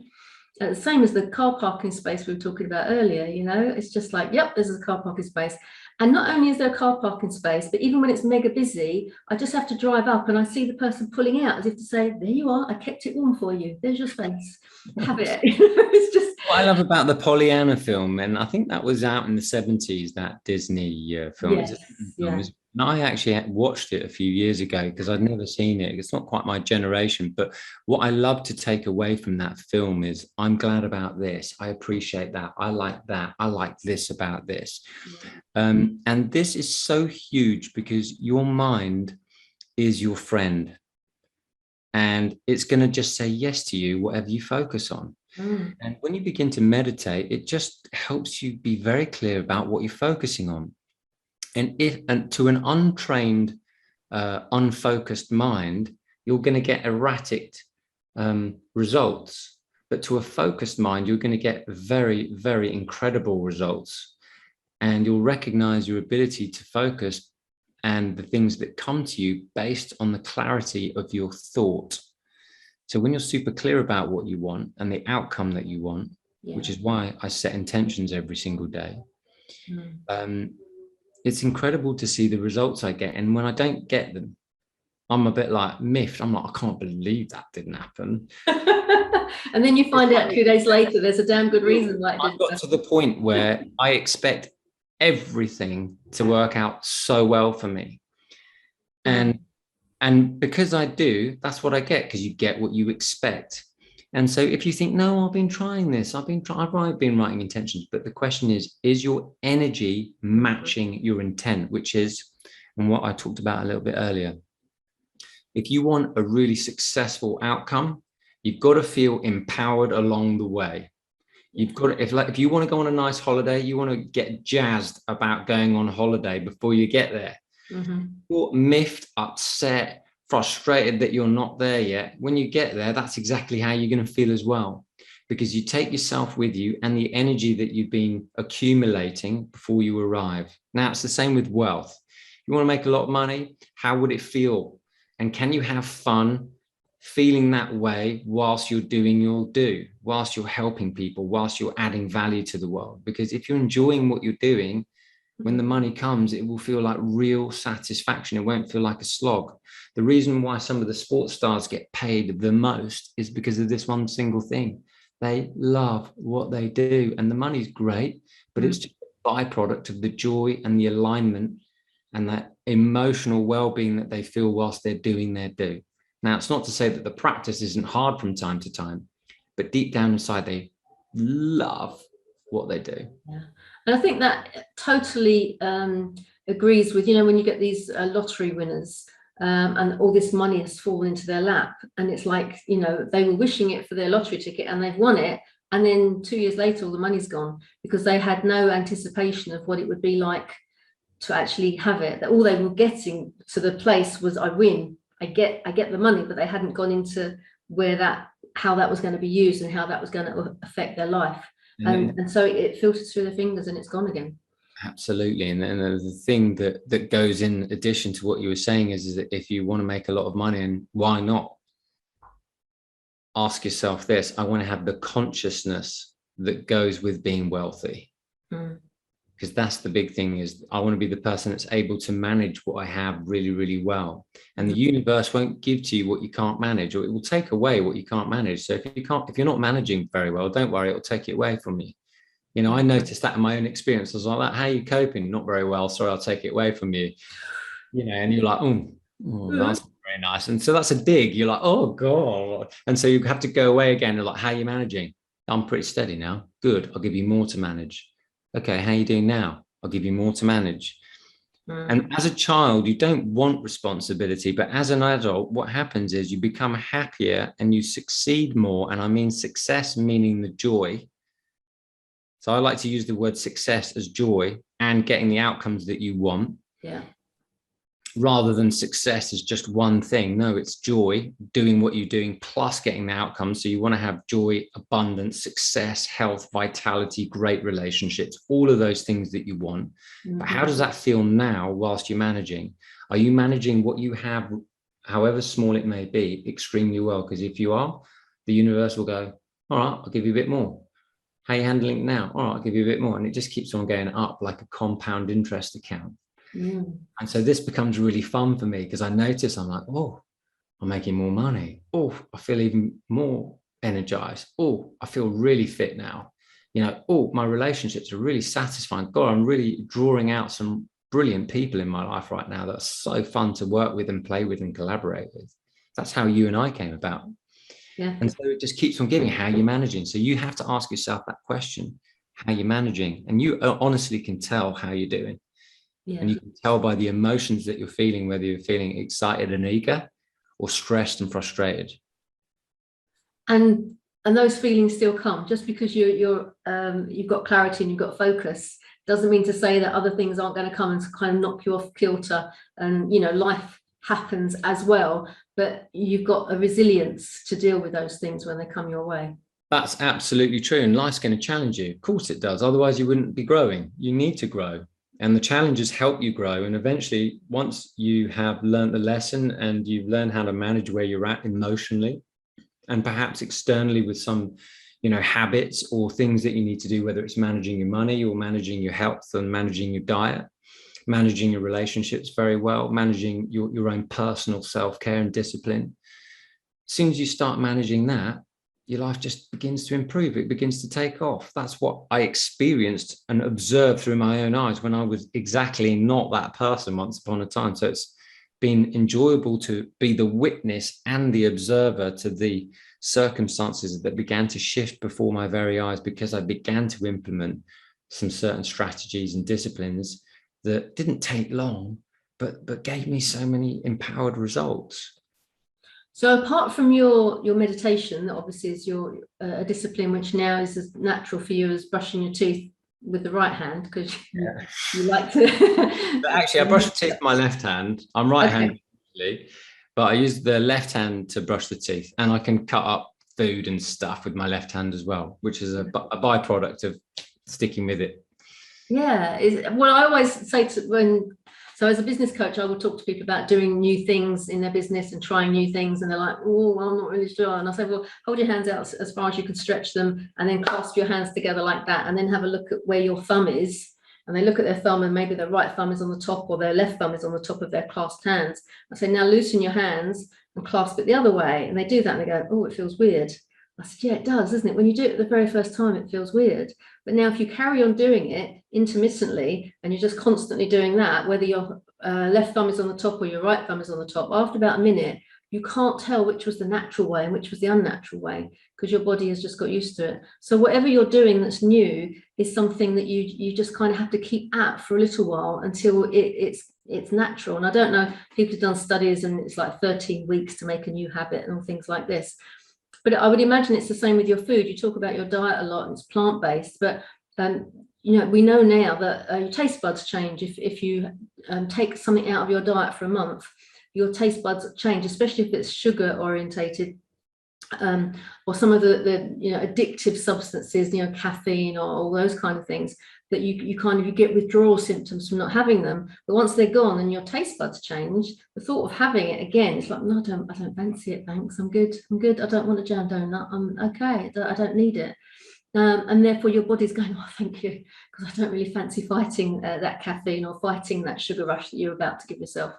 The same as the car parking space we were talking about earlier, it's just like, yep, there's a car parking space. And not only is there a car parking space, but even when it's mega busy, I just have to drive up and I see the person pulling out as if to say, there you are, I kept it warm for you. There's your space. Have it. It's just what I love about the Pollyanna film, and I think that was out in the 70s, that Disney film. Yes, yeah. And I actually watched it a few years ago because I'd never seen it. It's not quite my generation, but what I love to take away from that film is, I'm glad about this. I appreciate that. I like that. I like this about this. And this is so huge because your mind is your friend, and it's going to just say yes to you, whatever you focus on. And when you begin to meditate, it just helps you be very clear about what you're focusing on. And to an untrained, unfocused mind, you're going to get erratic results. But to a focused mind, you're going to get very, very incredible results. And you'll recognize your ability to focus and the things that come to you based on the clarity of your thought. So when you're super clear about what you want and the outcome that you want, which is why I set intentions every single day, it's incredible to see the results I get. And when I don't get them, I'm a bit like miffed. I'm like, I can't believe that didn't happen. And then you find out 2 days later, there's a damn good reason why it didn't. I've got to the point where I expect everything to work out so well for me. And because I do, that's what I get, because you get what you expect. And so if you think, no, I've been trying this, I've been writing intentions, but the question is your energy matching your intent, which is, and what I talked about a little bit earlier. If you want a really successful outcome, you've got to feel empowered along the way. You've got to, if you want to go on a nice holiday, you want to get jazzed about going on holiday before you get there. You're miffed, upset, frustrated that you're not there yet. When you get there, that's exactly how you're going to feel as well, because you take yourself with you and the energy that you've been accumulating before you arrive. Now, it's the same with wealth. You want to make a lot of money, how would it feel? And can you have fun feeling that way whilst you're doing your do, whilst you're helping people, whilst you're adding value to the world? Because if you're enjoying what you're doing, when the money comes, it will feel like real satisfaction. It won't feel like a slog. The reason why some of the sports stars get paid the most is because of this one single thing. They love what they do, and the money's great, but it's just a byproduct of the joy and the alignment and that emotional well-being that they feel whilst they're doing their do. Now, it's not to say that the practice isn't hard from time to time, but deep down inside, they love what they do. Yeah. And I think that totally agrees with, when you get these lottery winners, and all this money has fallen into their lap. And it's like, you know, they were wishing it for their lottery ticket and they've won it. And then 2 years later, all the money's gone because they had no anticipation of what it would be like to actually have it. That all they were getting to the place was, I win, I get the money, but they hadn't gone into how that was going to be used and how that was going to affect their life. And so it filters through the fingers and it's gone again. Absolutely. And then the thing that goes in addition to what you were saying is that if you want to make a lot of money, and why not, ask yourself this: I want to have the consciousness that goes with being wealthy. Because that's the big thing, is I want to be the person that's able to manage what I have really, really well. And the universe won't give to you what you can't manage, or it will take away what you can't manage. So if you're not managing very well, don't worry, it'll take it away from you. You know, I noticed that in my own experience. I was like, how are you coping? Not very well. Sorry, I'll take it away from you. You know, and you're like, oh, that's very nice. And so that's a dig. You're like, oh God. And so you have to go away again. You're like, how are you managing? I'm pretty steady now. Good. I'll give you more to manage. Okay, how are you doing now? I'll give you more to manage. And as a child, you don't want responsibility, but as an adult, what happens is you become happier and you succeed more. And I mean success meaning the joy. So I like to use the word success as joy and getting the outcomes that you want. Yeah. Rather than success as just one thing. No, it's joy, doing what you're doing, plus getting the outcomes. So you want to have joy, abundance, success, health, vitality, great relationships, all of those things that you want. But how does that feel now whilst you're managing? Are you managing what you have, however small it may be, extremely well? Because if you are, the universe will go, all right, I'll give you a bit more. How are you handling it now? All right, I'll give you a bit more. And it just keeps on going up like a compound interest account. And so this becomes really fun for me because I notice I'm like, oh, I'm making more money. Oh, I feel even more energized. Oh, I feel really fit now. You know, oh, my relationships are really satisfying. God, I'm really drawing out some brilliant people in my life right now that's so fun to work with and play with and collaborate with. That's how you and I came about. Yeah. And so it just keeps on giving. How you're managing. So you have to ask yourself that question: how you're managing, and you honestly can tell how you're doing. Yeah. And you can tell by the emotions that you're feeling, whether you're feeling excited and eager or stressed and frustrated. And those feelings still come. Just because you've got clarity and you've got focus doesn't mean to say that other things aren't going to come and kind of knock you off kilter. And, you know, life happens as well, but you've got a resilience to deal with those things when they come your way. That's absolutely true. And life's going to challenge you. Of course it does. Otherwise you wouldn't be growing. You need to grow. And the challenges help you grow. And eventually, once you have learned the lesson and you've learned how to manage where you're at emotionally, and perhaps externally with some, you know, habits or things that you need to do, whether it's managing your money or managing your health and managing your diet, managing your relationships very well, managing your own personal self-care and discipline. As soon as you start managing that, your life just begins to improve. It begins to take off. That's what I experienced and observed through my own eyes when I was exactly not that person once upon a time. So it's been enjoyable to be the witness and the observer to the circumstances that began to shift before my very eyes, because I began to implement some certain strategies and disciplines that didn't take long, but gave me so many empowered results. So apart from your meditation, that obviously is your a discipline which now is as natural for you as brushing your teeth with the right hand, because you like to. But actually, I brush the teeth with my left hand. I'm right-handed, but I use the left hand to brush the teeth, and I can cut up food and stuff with my left hand as well, which is a byproduct of sticking with it. Yeah, well, I always say so as a business coach, I would talk to people about doing new things in their business and trying new things. And they're like, oh, well, I'm not really sure. And I say, well, hold your hands out as far as you can stretch them, and then clasp your hands together like that. And then have a look at where your thumb is. And they look at their thumb, and maybe their right thumb is on the top or their left thumb is on the top of their clasped hands. I say, now loosen your hands and clasp it the other way. And they do that and they go, oh, it feels weird. I said, yeah, it does, doesn't it? When you do it the very first time, it feels weird. But now if you carry on doing it intermittently and you're just constantly doing that, whether your left thumb is on the top or your right thumb is on the top, after about a minute, you can't tell which was the natural way and which was the unnatural way, because your body has just got used to it. So whatever you're doing that's new is something that you just kind of have to keep at for a little while until it's natural. And I don't know, people have done studies and it's like 13 weeks to make a new habit and things like this. But I would imagine it's the same with your food. You talk about your diet a lot and it's plant-based, but we know now that your taste buds change. If you take something out of your diet for a month, your taste buds change, especially if it's sugar orientated, or some of the addictive substances, caffeine or all those kind of things, that you get withdrawal symptoms from not having them. But once they're gone and your taste buds change, the thought of having it again, it's like, no, I don't fancy it, thanks, I'm good, I don't want a jam donut, I'm okay, I don't need it. And therefore your body's going, oh, thank you, because I don't really fancy fighting that caffeine or fighting that sugar rush that you're about to give yourself.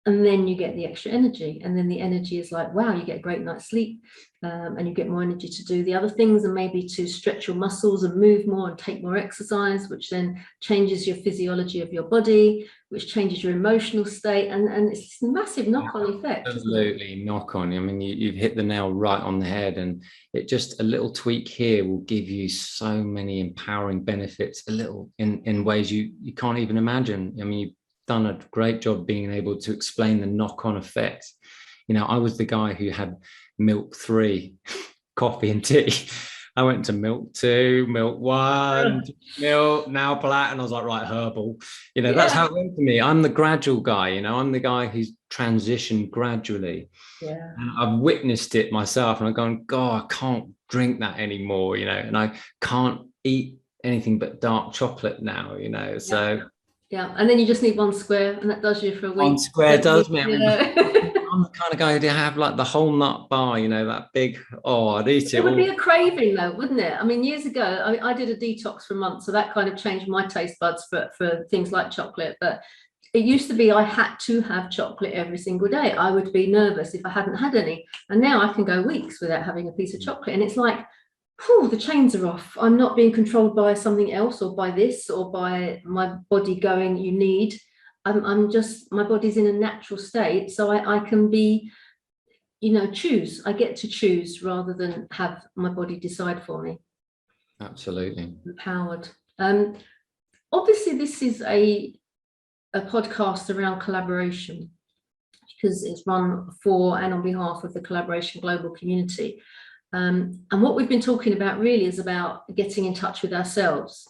And then you get the extra energy, and then the energy is like, wow, you get a great night's sleep, and you get more energy to do the other things, and maybe to stretch your muscles and move more and take more exercise, which then changes your physiology of your body, which changes your emotional state, and it's a massive knock-on effect. Absolutely, knock-on. I mean, you've hit the nail right on the head, and it just, a little tweak here will give you so many empowering benefits, a little in ways you can't even imagine. I mean, you've done a great job being able to explain the knock-on effect. I was the guy who had milk 3, coffee and tea. I went to milk 2, milk 1, milk, now black, and I was like, right, herbal. That's how it went for me. I'm the gradual guy, I'm the guy who's transitioned gradually. Yeah. And I've witnessed it myself, and I'm going, God, I can't drink that anymore, and I can't eat anything but dark chocolate now, so. Yeah, and then you just need 1 square, and that does you for a week. 1 square does me. I'm the kind of guy who have like the whole nut bar, that big, I'd eat it. It would be a craving though, wouldn't it? I mean, years ago, I did a detox for months, so that kind of changed my taste buds for things like chocolate. But it used to be I had to have chocolate every single day. I would be nervous if I hadn't had any. And now I can go weeks without having a piece of chocolate. And it's like, whew, the chains are off. I'm not being controlled by something else, or by this, or by my body going, you need. I'm just, my body's in a natural state, so I can be, choose. I get to choose rather than have my body decide for me. Absolutely. Empowered. Obviously, this is a podcast around collaboration, because it's run for and on behalf of the Collaboration Global community. And what we've been talking about really is about getting in touch with ourselves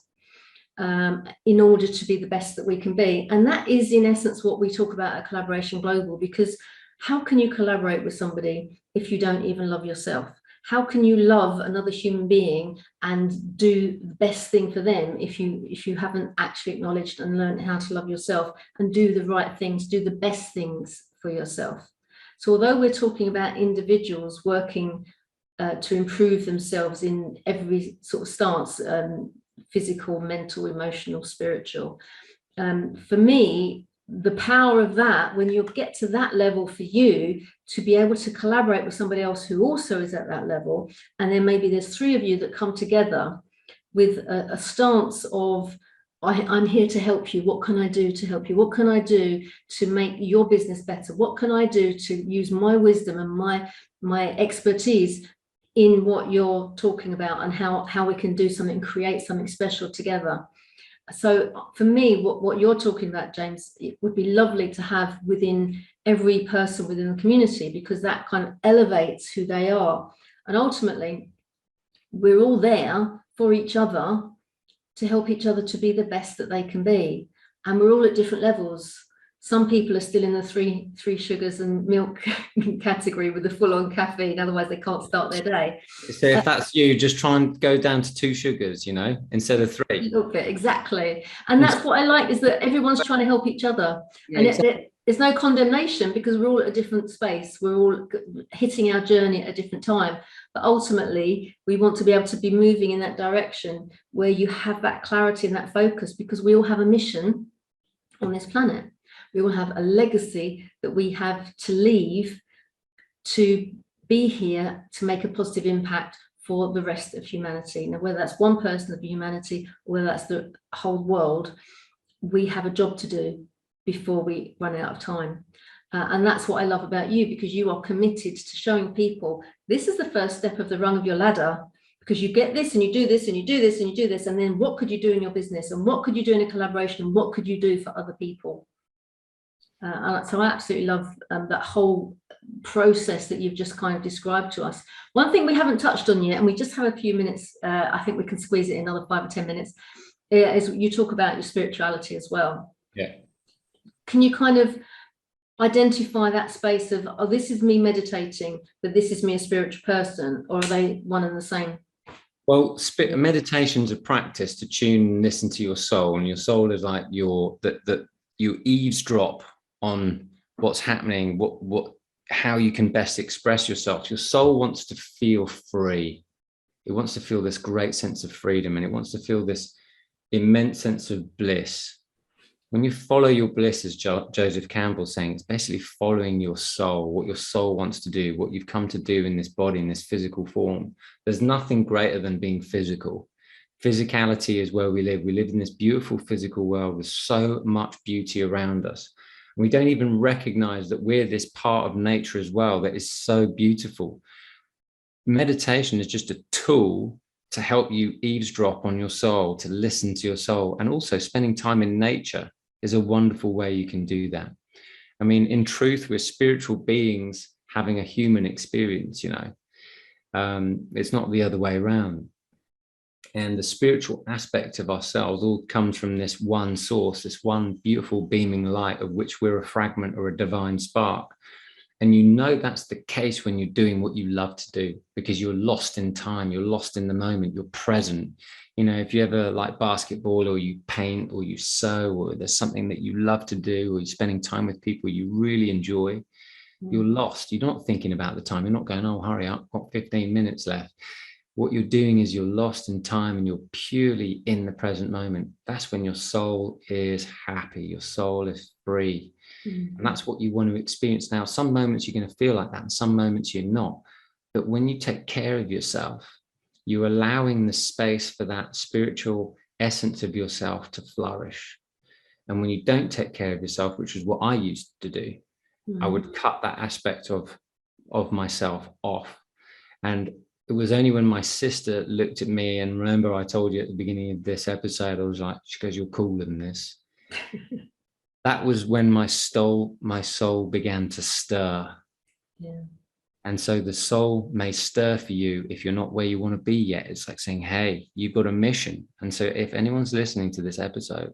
in order to be the best that we can be. And that is in essence what we talk about at Collaboration Global, because how can you collaborate with somebody if you don't even love yourself? How can you love another human being and do the best thing for them if you haven't actually acknowledged and learned how to love yourself and do the right things, do the best things for yourself? So although we're talking about individuals working to improve themselves in every sort of stance, physical, mental, emotional, spiritual. For me, the power of that, when you get to that level for you, to be able to collaborate with somebody else who also is at that level, and then maybe there's 3 of you that come together with a stance of, I'm here to help you. What can I do to help you? What can I do to make your business better? What can I do to use my wisdom and my expertise in what you're talking about, and how we can do something, create something special together? So for me, what you're talking about, James, it would be lovely to have within every person within the community, because that kind of elevates who they are. And ultimately, we're all there for each other to help each other to be the best that they can be. And we're all at different levels. Some people are still in the three sugars and milk category with the full-on caffeine, otherwise they can't start their day. So if that's you, just try and go down to 2 sugars, instead of 3. A little bit, exactly. And that's what I like, is that everyone's trying to help each other. Yeah, and exactly. There's no condemnation, because we're all at a different space. We're all hitting our journey at a different time. But ultimately, we want to be able to be moving in that direction where you have that clarity and that focus, because we all have a mission on this planet. We will have a legacy that we have to leave, to be here to make a positive impact for the rest of humanity. Now, whether that's one person of humanity or whether that's the whole world, we have a job to do before we run out of time. And that's what I love about you, because you are committed to showing people this is the first step of the rung of your ladder, because you get this and you do this and you do this and you do this, and then what could you do in your business, and what could you do in a collaboration, and what could you do for other people? So I absolutely love that whole process that you've just kind of described to us. One thing we haven't touched on yet, and we just have a few minutes, I think we can squeeze it in another 5 or 10 minutes, is you talk about your spirituality as well. Yeah. Can you kind of identify that space of, oh, this is me meditating, but this is me a spiritual person, or are they one and the same? Well, meditation's a practice to tune and listen to your soul, and your soul is like that you eavesdrop on what's happening, how you can best express yourself. Your soul wants to feel free. It wants to feel this great sense of freedom, and it wants to feel this immense sense of bliss. When you follow your bliss, as Joseph Campbell's saying, it's basically following your soul, what your soul wants to do, what you've come to do in this body, in this physical form. There's nothing greater than being physical. Physicality is where we live. We live in this beautiful physical world with so much beauty around us. We don't even recognize that we're this part of nature as well that is so beautiful. Meditation is just a tool to help you eavesdrop on your soul, to listen to your soul. And also spending time in nature is a wonderful way you can do that. I mean, in truth, we're spiritual beings having a human experience, you know. It's not the other way around. And the spiritual aspect of ourselves all comes from this one source, this one beautiful beaming light of which we're a fragment or a divine spark. And you know that's the case when you're doing what you love to do, because you're lost in time, you're lost in the moment, you're present. You know, if you ever like basketball, or you paint, or you sew, or there's something that you love to do, or you're spending time with people you really enjoy, you're lost. You're not thinking about the time. You're not going, oh, hurry up, got 15 minutes left. What you're doing is you're lost in time, and you're purely in the present moment. That's when your soul is happy, your soul is free. And that's what you want to experience. Now, some moments you're going to feel like that, and some moments you're not. But when you take care of yourself, you're allowing the space for that spiritual essence of yourself to flourish. And when you don't take care of yourself, which is what I used to do, I would cut that aspect of myself off. And it was only when my sister looked at me, and remember I told you at the beginning of this episode, I was like, she goes, you're cooler than this. That was when my soul began to stir. Yeah. And so the soul may stir for you if you're not where you want to be yet. It's like saying, hey, you've got a mission. And so if anyone's listening to this episode,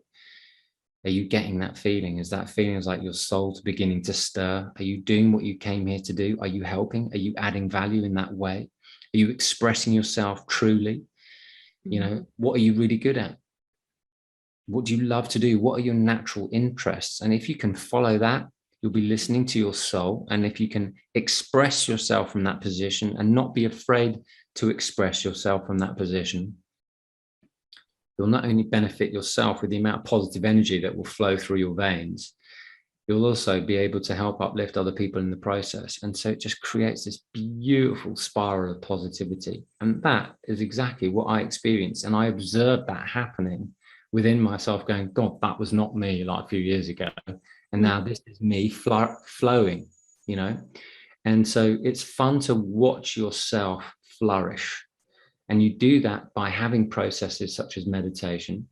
are you getting that feeling? Is that feeling is like your soul's beginning to stir? Are you doing what you came here to do? Are you helping? Are you adding value in that way? Are you expressing yourself truly? You know, what are you really good at? What do you love to do? What are your natural interests? And if you can follow that, you'll be listening to your soul. And if you can express yourself from that position and not be afraid to express yourself from that position, you'll not only benefit yourself with the amount of positive energy that will flow through your veins, you'll also be able to help uplift other people in the process. And so it just creates this beautiful spiral of positivity. And that is exactly what I experienced. And I observed that happening within myself, going, God, that was not me like a few years ago. And now this is me flowing, you know? And so it's fun to watch yourself flourish. And you do that by having processes such as meditation.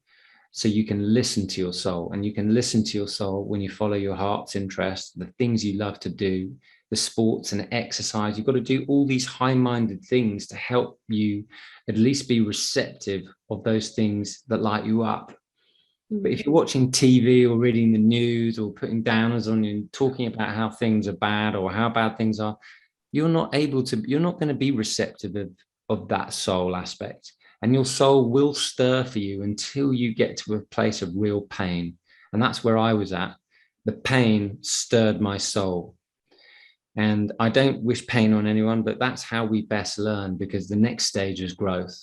So you can listen to your soul, and you can listen to your soul when you follow your heart's interest, the things you love to do, the sports and exercise. You've got to do all these high-minded things to help you at least be receptive of those things that light you up. But if you're watching TV or reading the news or putting downers on you, talking about how things are bad or how bad things are, you're not going to be receptive of that soul aspect. And your soul will stir for you until you get to a place of real pain. And that's where I was at. The pain stirred my soul. And I don't wish pain on anyone, but that's how we best learn, because the next stage is growth.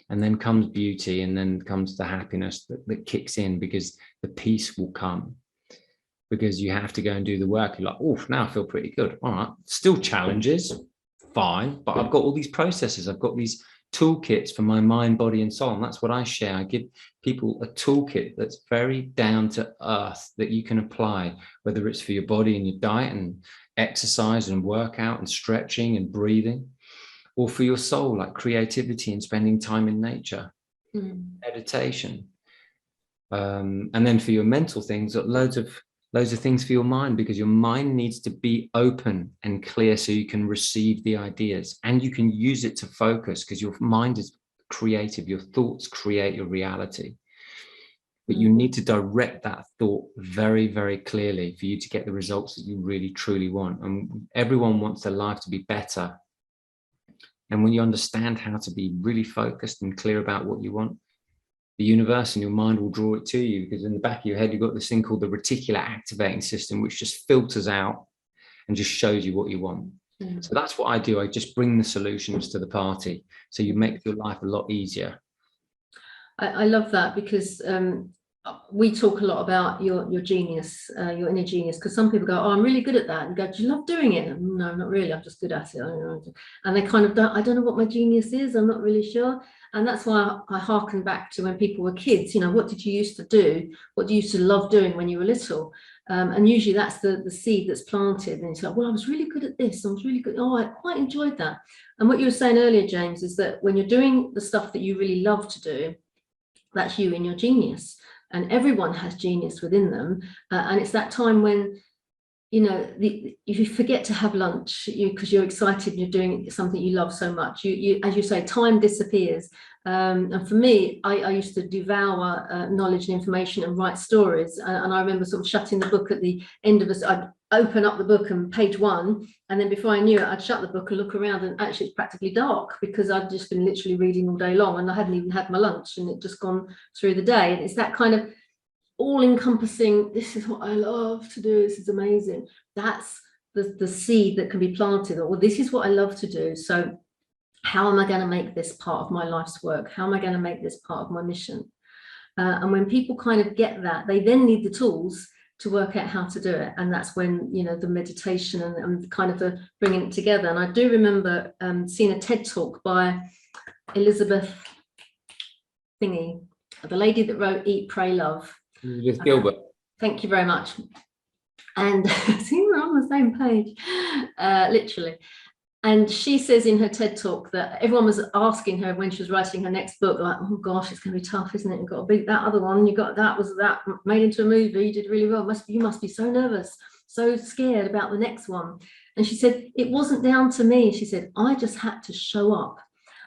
And then comes beauty, and then comes the happiness that kicks in, because the peace will come. Because you have to go and do the work. You're like, oh, now I feel pretty good. All right, still challenges, fine. But I've got all these processes. I've got these toolkits for my mind, body, and soul. And that's what I share. I give people a toolkit that's very down to earth that you can apply, whether it's for your body and your diet and exercise and workout and stretching and breathing, or for your soul, like creativity and spending time in nature, meditation. And then for your mental things, loads of things for your mind, because your mind needs to be open and clear so you can receive the ideas and you can use it to focus, because your mind is creative. Your thoughts create your reality. But you need to direct that thought very, very clearly for you to get the results that you really, truly want. And everyone wants their life to be better. And when you understand how to be really focused and clear about what you want, the universe and your mind will draw it to you, because in the back of your head, you've got this thing called the reticular activating system, which just filters out and just shows you what you want. So that's what I do. I just bring the solutions to the party. So you make your life a lot easier. I love that, because we talk a lot about your genius, your inner genius, because some people go, oh, I'm really good at that. And go, do you love doing it? And, no, not really. I'm just good at it. And they kind of don't, I don't know what my genius is. I'm not really sure. And that's why I hearken back to when people were kids. You know, what did you used to do? What do you used to love doing when you were little? And usually that's the seed that's planted. And it's like, well, I was really good at this. I was really good. Oh, I quite enjoyed that. And what you were saying earlier, James, is that when you're doing the stuff that you really love to do, that's you in your genius. And everyone has genius within them. And it's that time when, you know, if you forget to have lunch because you're excited and you're doing something you love so much, you as you say, time disappears. And for me, I used to devour knowledge and information and write stories. And I remember sort of shutting the book at the end of I'd open up the book and page 1, and then before I knew it, I'd shut the book and look around, and actually it's practically dark because I'd just been literally reading all day long, and I hadn't even had my lunch, and it just gone through the day. And it's that kind of all-encompassing, this is what I love to do, this is amazing. That's the seed that can be planted, or well, this is what I love to do, so how am I going to make this part of my life's work? How am I going to make this part of my mission? And when people kind of get that, they then need the tools to work out how to do it. And that's when, you know, the meditation and kind of the bringing it together. And I do remember seeing a TED talk by Elizabeth Thingy, the lady that wrote Eat, Pray, Love. Elizabeth Gilbert. Thank you very much. And see, we're on the same page, literally. And she says in her TED talk that everyone was asking her when she was writing her next book, like, oh gosh, it's going to be tough, isn't it? You've got to beat that other one. You got that made into a movie. You did really well. You must be so nervous, so scared about the next one. And she said, it wasn't down to me. She said, I just had to show up.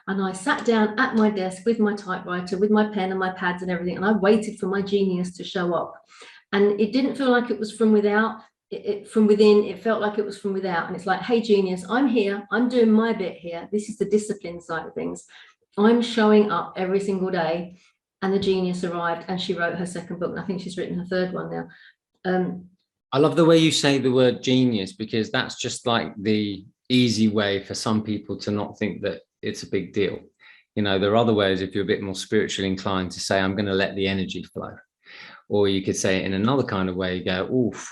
And I sat down at my desk with my typewriter, with my pen and my pads and everything. And I waited for my genius to show up. And it didn't feel like it was from without. From within, it felt like it was from without. And it's like, hey, genius, I'm here. I'm doing my bit here. This is the discipline side of things. I'm showing up every single day. And the genius arrived, and she wrote her second book. And I think she's written her third one now. I love the way you say the word genius, because that's just like the easy way for some people to not think that it's a big deal. You know, there are other ways, if you're a bit more spiritually inclined, to say, I'm going to let the energy flow. Or you could say it in another kind of way, you go, oof,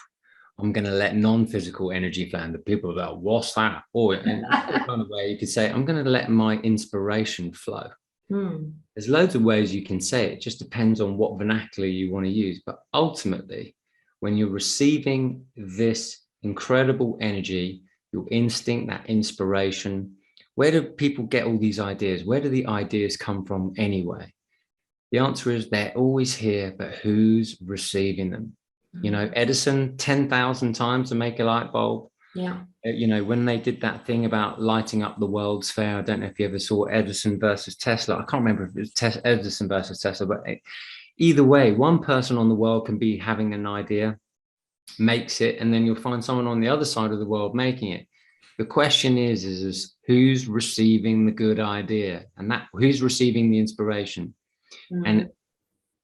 I'm going to let non-physical energy flow. And the people are like, what's that? Or in another kind of way, you could say, I'm going to let my inspiration flow. There's loads of ways you can say it. It just depends on what vernacular you want to use. But ultimately, when you're receiving this incredible energy, your instinct, that inspiration, where do people get all these ideas? Where do the ideas come from anyway? The answer is they're always here, but who's receiving them? You know, Edison 10,000 times to make a light bulb. Yeah. You know, when they did that thing about lighting up the World's Fair, I don't know if you ever saw Edison versus Tesla. I can't remember if it was Edison versus Tesla, but either way, one person on the world can be having an idea, makes it, and then you'll find someone on the other side of the world making it. The question is who's receiving the good idea, and that who's receiving the inspiration. And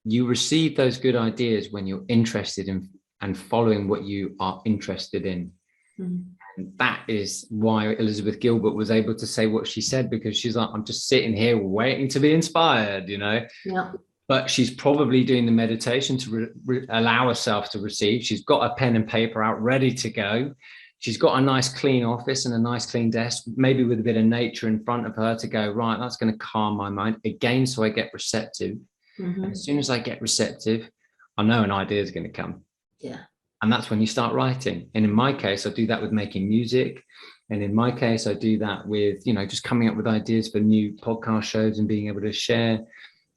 you receive those good ideas when you're interested in and following what you are interested in. And that is why Elizabeth Gilbert was able to say what she said, because she's like, I'm just sitting here waiting to be inspired, you know. Yeah. But she's probably doing the meditation to allow herself to receive. She's got a pen and paper out ready to go. she's got a nice clean office and a nice clean desk, maybe with a bit of nature in front of her to go, right, that's going to calm my mind again, so I get receptive. And as soon as I get receptive, I know an idea is going to come. Yeah. And that's when you start writing. And in my case, I do that with making music. And in my case, I do that with, you know, just coming up with ideas for new podcast shows and being able to share,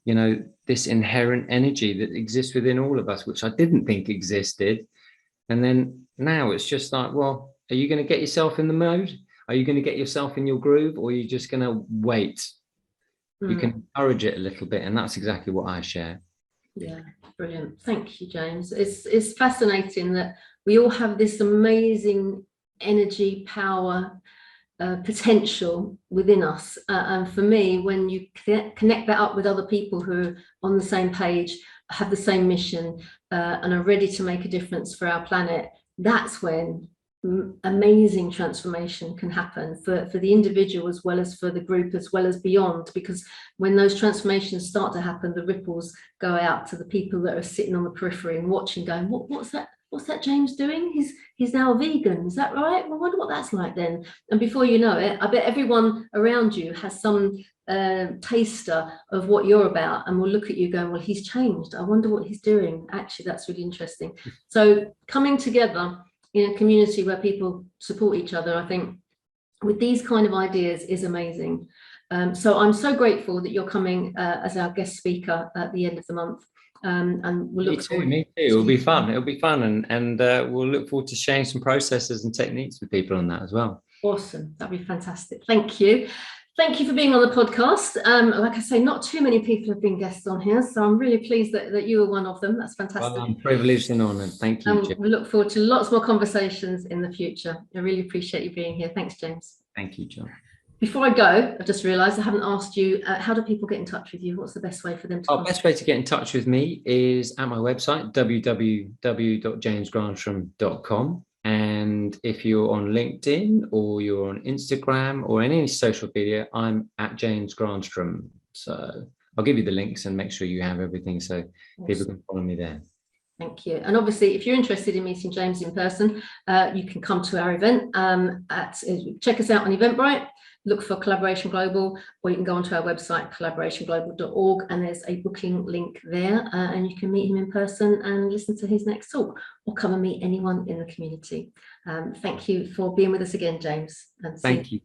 you know, this inherent energy that exists within all of us, which I didn't think existed. And then now it's just like, well, are you going to get yourself in the mode? Are you going to get yourself in your groove, or are you just going to wait? You can encourage it a little bit. And that's exactly what I share. Yeah, brilliant. Thank you, James. It's fascinating that we all have this amazing energy, power, potential within us. And for me, when you connect that up with other people who are on the same page, have the same mission, and are ready to make a difference for our planet, that's when amazing transformation can happen for the individual as well as for the group, as well as beyond. Because when those transformations start to happen, the ripples go out to the people that are sitting on the periphery and watching, going, what's that James doing? He's now a vegan, is that right? Well, I wonder what that's like then. And before you know it, I bet everyone around you has some taster of what you're about, and will look at you going, well, he's changed, I wonder what he's doing. Actually, that's really interesting. So coming together in a community where people support each other, I think with these kind of ideas is amazing. So I'm so grateful that you're coming as our guest speaker at the end of the month. And we'll look forward. Me too. It'll be fun. It'll be fun. And we'll look forward to sharing some processes and techniques with people on that as well. Awesome. That'd be fantastic. Thank you. Thank you for being on the podcast. Like I say, not too many people have been guests on here, so I'm really pleased that you were one of them. That's fantastic. Well, I'm privileged and honoured. Thank you, Jim. We look forward to lots more conversations in the future. I really appreciate you being here. Thanks, James. Thank you, John. Before I go, I just realised I haven't asked you, how do people get in touch with you? What's the best way for them to? The best way to get in touch with me is at my website, www.jamesgranstrom.com. And if you're on LinkedIn or you're on Instagram or any social media, I'm at James Granstrom. So I'll give you the links and make sure you have everything so awesome. People can follow me there. Thank you. And obviously, if you're interested in meeting James in person, you can come to our event. Check us out on Eventbrite. Look for Collaboration Global, or you can go onto our website, collaborationglobal.org, and there's a booking link there, and you can meet him in person and listen to his next talk, or come and meet anyone in the community. Thank you for being with us again, James. And thank you.